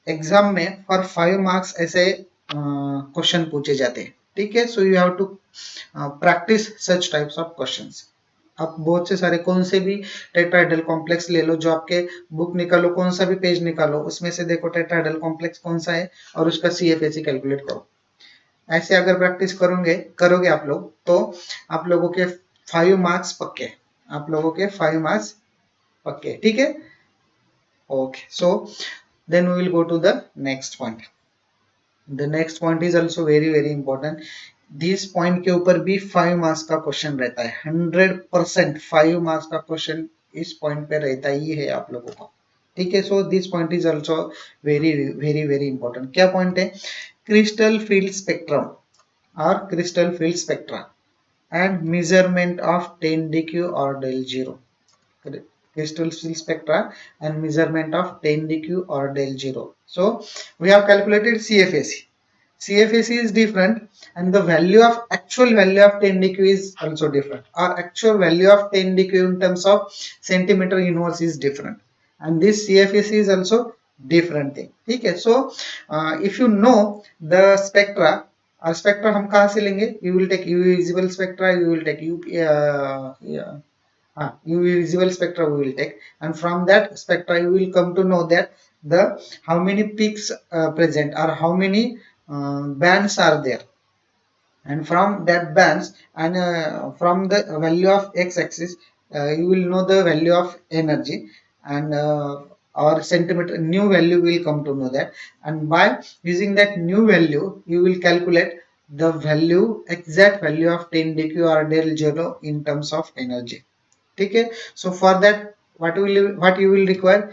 Exam में for 5 marks ऐसे question पूछे जाते हैं, ठीक है. So you have to practice such types of questions. आप बहुत से सारे कौन से भी टेट्राहेड्रल कॉम्प्लेक्स ले लो, जो आपके बुक निकालो, कौन सा भी पेज निकालो, उसमें से देखो टेट्राहेड्रल कॉम्प्लेक्स कौन सा है और उसका CFAC कैलकुलेट करो. ऐसे अगर प्रैक्टिस करोगे आप लोग तो आप लोगों के 5 मार्क्स पक्के, आप लोगों के 5 मार्क्स पक्के, ठीक है. Okay, so then we will go to the next point. The next point is also very very important. This point के ऊपर भी 5 मार्क्स का क्वेश्चन रहता है. 100% 5 मार्क्स का क्वेश्चन इस पॉइंट पे रहता ही है आप लोगों को, ठीक है. So this point is also very very very important. क्या पॉइंट है? crystal field spectrum or crystal field spectra and measurement of 10 dq or del 0. Crystal field spectra and measurement of 10 dq or del 0. So we have calculated CFAC. CFAC is different and the value of actual value of 10 dq is also different. Our actual value of 10 dq in terms of centimeter inverse is different, and this CFAC is also different thing, ठीक है. So if you know the spectra, और spectra हम कहाँ से लेंगे? You will take UV visible spectra, you will take UV visible spectra we will take, and from that spectra you will come to know that the how many peaks present or how many bands are there, and from that bands and from the value of x-axis you will know the value of energy, and or centimeter new value will come to know that, and by using that new value you will calculate the value, exact value of 10 dq or del 0 in terms of energy, ठीक है. So for that what you will require?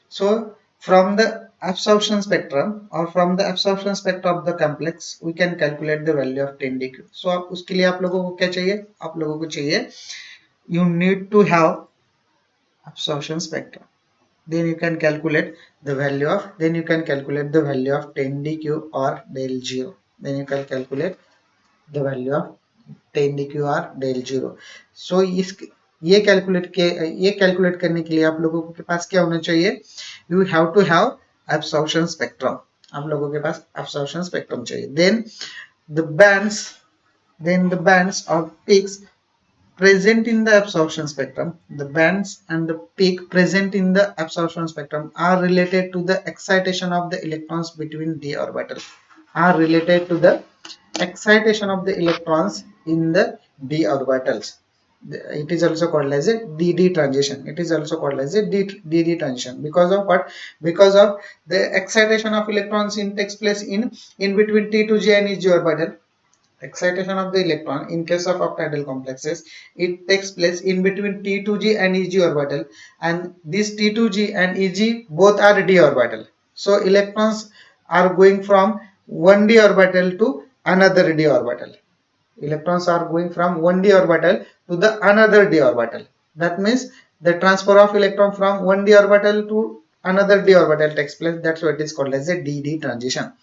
So from the absorption spectrum or from the absorption spectrum of the complex we can calculate the value of 10 dq. So आप उसके लिए आप लोगों को क्या चाहिए? आप लोगों को चाहिए, you need to have absorption spectrum, then you can calculate the value of 10 dq or del 0. Then you can calculate the value of 10 dq or del 0. So इस ये कैलकुलेट करने के लिए आप लोगों के पास क्या होना चाहिए? You have to have absorption spectrum. आप लोगों के पास absorption spectrum चाहिए. Then the bands or peaks present in the absorption spectrum, the bands and the peak present in the absorption spectrum are related to the excitation of the electrons between d orbitals, are related to the excitation of the electrons in the d orbitals. It is also called as a dd transition. It is also called as a dd transition because of what? Because of the excitation of electrons takes place in between t to g and eg orbital. Excitation of the electron in case of octahedral complexes, it takes place in between T2G and Eg orbital, and this T2G and Eg both are d orbital. So electrons are going from one d orbital to another d orbital. Electrons are going from one d orbital to the another d orbital. That means the transfer of electron from one d orbital to another d orbital takes place. That's what is called as a dd transition.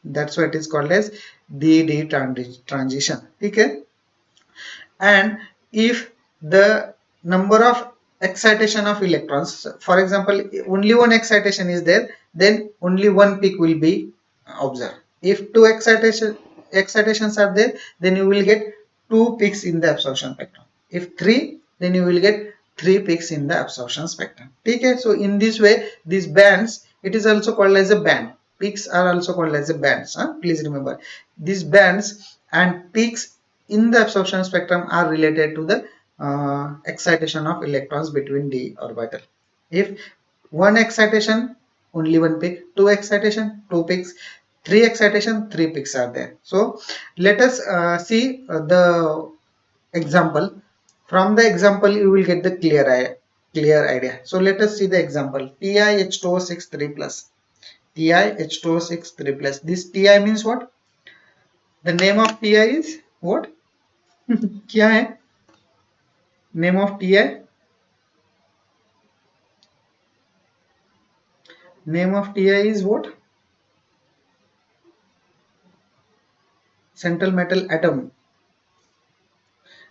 That's why it is called as dd transition. Okay. And if the number of excitation of electrons, for example, only one excitation is there, then only one peak will be observed. If two excitations are there, then you will get two peaks in the absorption spectrum. If three, then you will get three peaks in the absorption spectrum. Okay. So in this way, these bands, it is also called as a band. Peaks are also called as a bands. Please remember, these bands and peaks in the absorption spectrum are related to the excitation of electrons between d orbital. If one excitation, only one peak, two excitation, two peaks, three excitation, three peaks are there. So let us see the example. From the example you will get the clear idea. So let us see the example. TiH2O6 3 plus. TiH2O6 3 plus. This Ti means what? The name of Ti is what? क्या है? Name of Ti? Name of Ti is what? Central metal atom.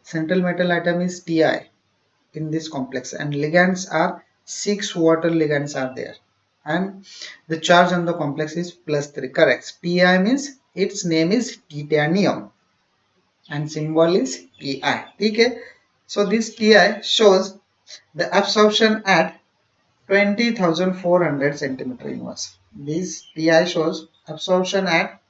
Central metal atom is Ti in this complex, and ligands are 6 water ligands are there, and the charge on the complex is +3. Correct. Ti means its name is titanium and symbol is Ti. Okay. So this Ti shows the absorption at 20,400 centimeter inverse. This Ti shows absorption at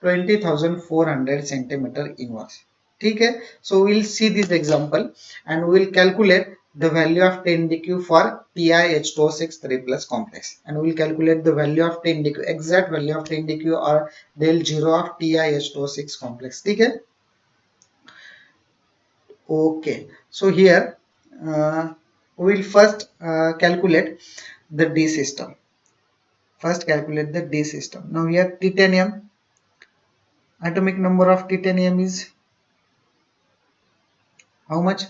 20,400 centimeter inverse. Okay. So we'll see this example and we'll calculate the value of 10 dq for TiH2O6 3 plus complex, and we'll calculate the value of 10 dq, exact value of 10 dq or del 0 of TiH2O6 complex. Okay. Okay. So here we will first calculate the D system. Now here titanium, atomic number of titanium is how much?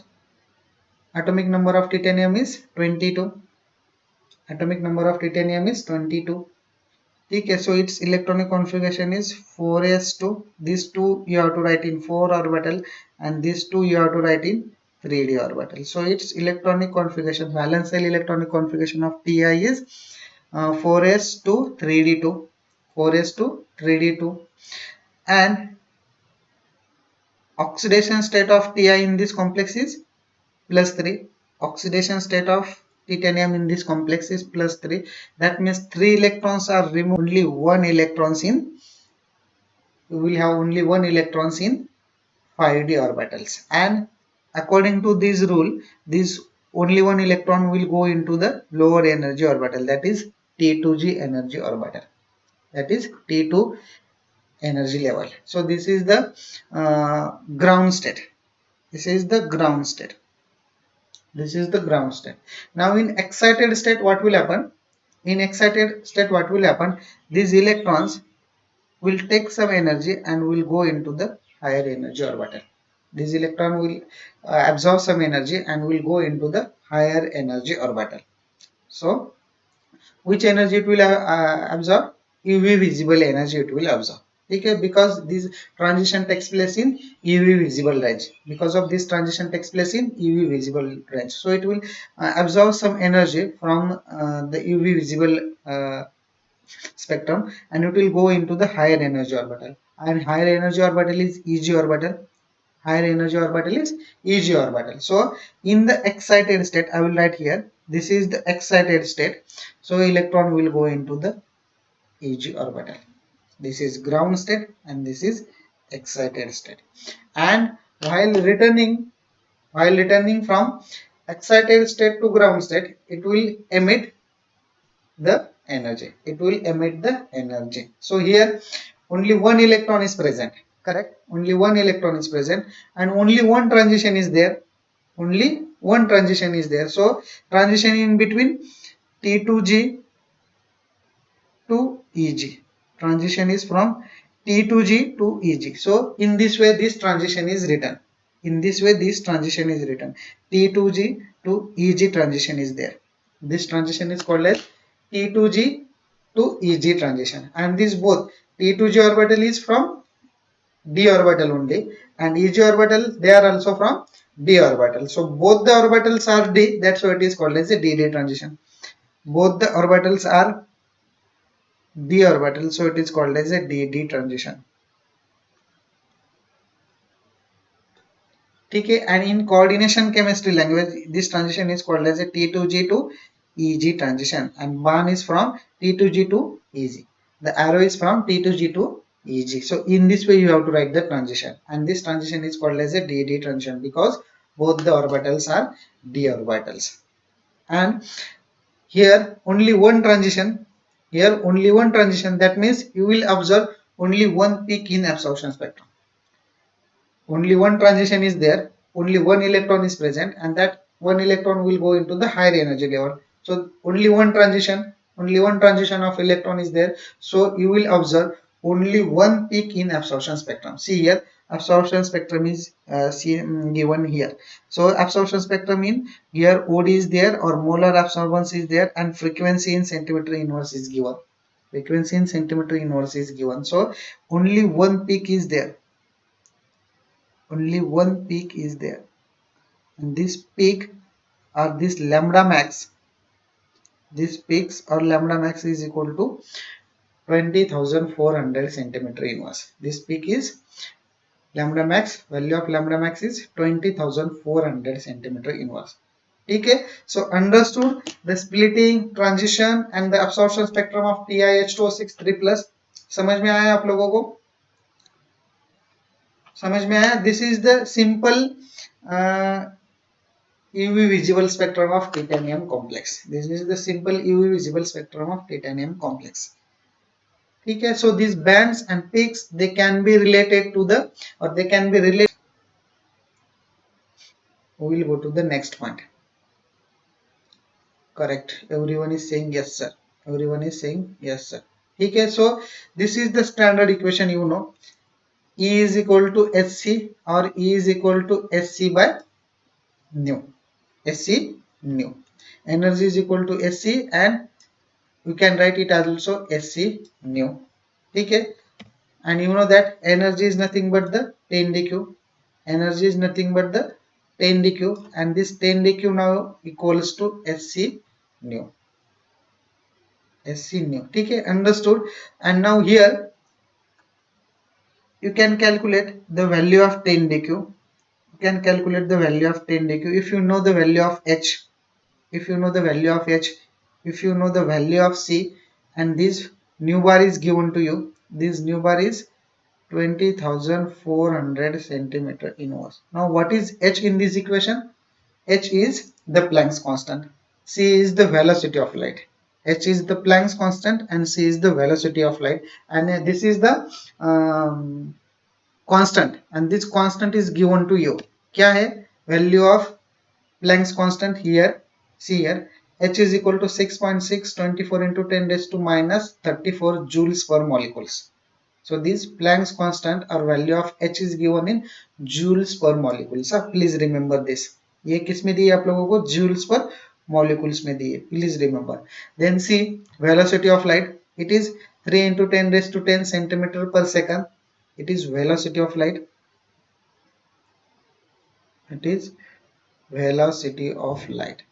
Atomic number of titanium is 22. Atomic number of titanium is 22. Okay, so its electronic configuration is 4s2. These two you have to write in 4 orbital, and these two you have to write in 3d orbital. So its electronic configuration, valence shell electronic configuration of Ti is 4s2 3d2, 4s2 3d2, and oxidation state of Ti in this complex is +3. Oxidation state of titanium in this complex is +3. That means 3 electrons are removed. Only one electrons in, you will have only one electrons in 5d orbitals, and according to this rule, this only one electron will go into the lower energy orbital, that is T2G energy orbital, that is T2 energy level. So this is the ground state. This is the ground state. Now in excited state, what will happen? These electrons will take some energy and will go into the higher energy orbital. This electron will absorb some energy and will go into the higher energy orbital. So which energy it will absorb? UV visible energy it will absorb. ठीक है, because this transition takes place in UV visible range. Because of this transition takes place in UV visible range, so it will absorb some energy from the UV visible spectrum, and it will go into the higher energy orbital, and higher energy orbital is EG orbital. Higher energy orbital is EG orbital. So in the excited state, I will write here, this is the excited state, so electron will go into the EG orbital. This is ground state and this is excited state. And while returning from excited state to ground state, it will emit the energy. It will emit the energy. So here only one electron is present. Correct? Only one electron is present and only one transition is there. Only one transition is there. So transition in between T2G to EG. Transition is from T2G to EG. So in this way this transition is written. In this way this transition is written. T2G to EG transition is there. This transition is called as T2G to EG transition, and this both T2G orbital is from D orbital only and EG orbital they are also from D orbital. So both the orbitals are D, that's why it is called as a DD transition. Both the orbitals are D orbital, so it is called as a DD transition. Okay, and in coordination chemistry language, this transition is called as a T2G to EG transition, and one is from T2G to EG. The arrow is from T2G to EG. So in this way you have to write the transition, and this transition is called as a DD transition because both the orbitals are D orbitals. And here only one transition, that means you will observe only one peak in absorption spectrum. Only one transition is there, only one electron is present, and that one electron will go into the higher energy level. So only one transition of electron is there, so you will observe only one peak in absorption spectrum. See here, absorption spectrum is given here. So absorption spectrum in here OD is there, or molar absorbance is there, and frequency in centimeter inverse is given. So only one peak is there. Only one peak is there, and this peak or this lambda max, these peaks or lambda max is equal to 20,400 centimeter inverse. This peak is lambda max, value of lambda max is 20,400 centimeter inverse. Okay, so understood the splitting, transition and the absorption spectrum of TiH2O6 3+. समझ में आया आप लोगों को? समझ में आया? This is the simple UV visible spectrum of titanium complex. This is the simple UV visible spectrum of titanium complex. Okay, so these bands and peaks, they can be related to the, or they can be related. We will go to the next point. Correct. Everyone is saying yes, sir. Everyone is saying yes, sir. Okay, so this is the standard equation, you know. E is equal to Hc, or E is equal to Sc by nu. Sc nu. Energy is equal to Sc, and you can write it as also Sc nu. Okay, and you know that energy is nothing but the 10 dq. Energy is nothing but the 10 dq, and this 10 dq now equals to Sc nu. Sc nu. Okay, understood. And now here you can calculate the value of 10 dq. You can calculate the value of 10 dq if you know the value of H, if you know the value of H, if you know the value of C, and this nu bar is given to you. This nu bar is 20,400 centimeter inverse. Now what is H in this equation? H is the Planck's constant. C is the velocity of light. H is the Planck's constant and C is the velocity of light, and this is the constant, and this constant is given to you. Kya hai? Value of Planck's constant here. See here, H is equal to 6.624 into 10 raised to minus 34 joules per molecules. So this Planck's constant or value of H is given in joules per molecule. So please remember this. ये किस में दिए आप लोगों को? Joules per molecules में दिए. Please remember. Then see velocity of light. It is 3 into 10 raised to 10 centimeter per second. It is velocity of light. It is velocity of light.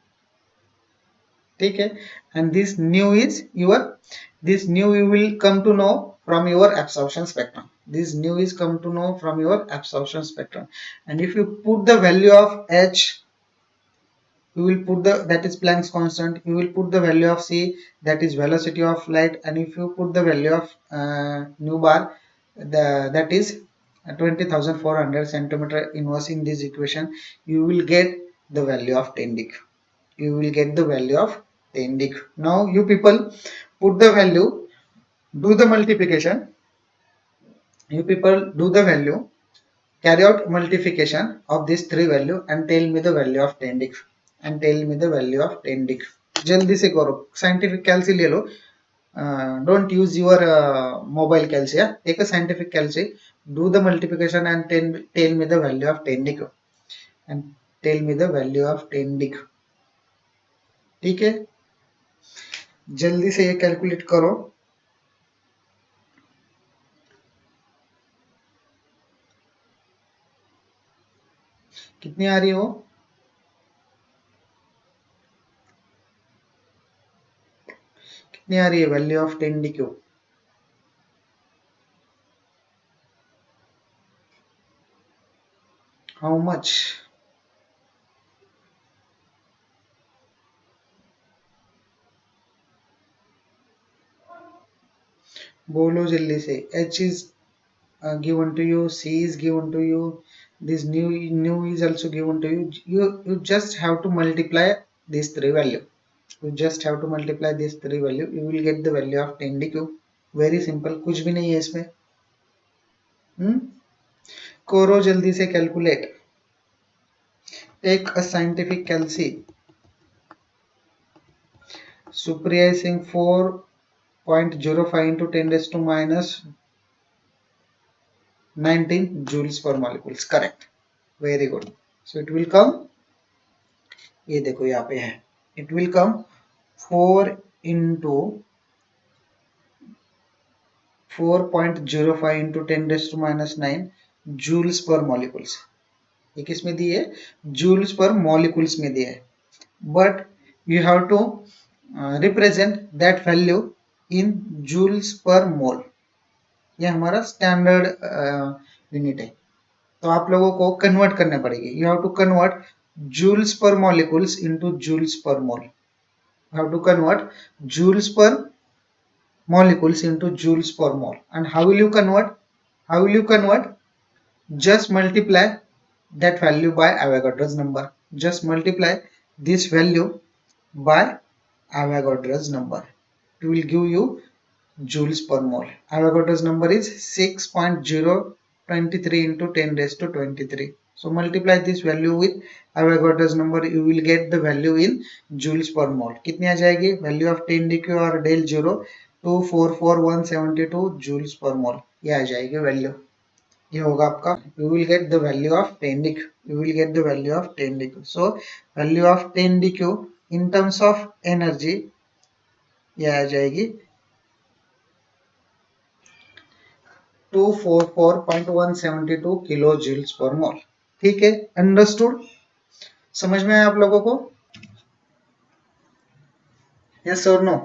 ठीक है, and this new you will come to know from your absorption spectrum. This new is come to know from your absorption spectrum. And if you put the value of h, you will put the, that is Planck's constant, you will put the value of c, that is velocity of light, and if you put the value of nu bar, that is 20,400 centimeter inverse in this equation, you will get the value of 10 deg. You will get the value of 10 deg. Now you people put the value, do the multiplication. You people do the value, carry out multiplication of this three value and tell me the value of 10 deg. And tell me the value of 10 deg. जल्दी से करो, scientific calci ले लो. Don't use your mobile calci. Yeah? Take a scientific calci, do the multiplication and tell me the value of 10 deg. And tell me the value of 10 deg. ठीक है, जल्दी से ये calculate करो. कितनी आ रही हो? कितनी आ रही है value of 10 D cube? How much? बोलो जल्दी से. H is given to you, C is given to you, this new is also given to you. You just have to multiply these three value. You just have to multiply these three value. You will get the value of 10 d cube. Very simple. कुछ भी नहीं है इसमें. करो जल्दी से calculate. Take a scientific calci. Superizing 4.05 into 10 raised to minus 19 joules per molecules. Correct. Very good. So it will come, ये देखो यहाँ पे है, it will come 4 into 4.05 into 10 raised to minus 9 joules per molecules. ये किस में दी है? joules per molecules में दिया है. But you have to represent that value in joules per mole. ये हमारा स्टैंडर्ड यूनिट है, तो आप लोगों को कन्वर्ट करने पड़ेगी. You have to convert joules per molecules into joules per mole. You have to convert joules per molecules into joules per mole. And how will you convert? How will you convert? Just multiply that value by Avogadro's number. Just multiply this value by Avogadro's number. It will give you joules per mole. Avogadro's number is 6.023 into 10 raised to 23. So multiply this value with Avogadro's number. You will get the value in joules per mole. कितनी आ जाएगी? Value of 10 dq और del 0 244,172 joules per mole. ये आ जाएगी value. ये होगा आपका. You will get the value of 10 dq. You will get the value of 10 dq. So value of 10 dq in terms of energy ये आ जाएगी 244.172 किलो जूल्स पर मोल. ठीक है, अंडरस्टूड? समझ में आया आप लोगों को? यस और नो?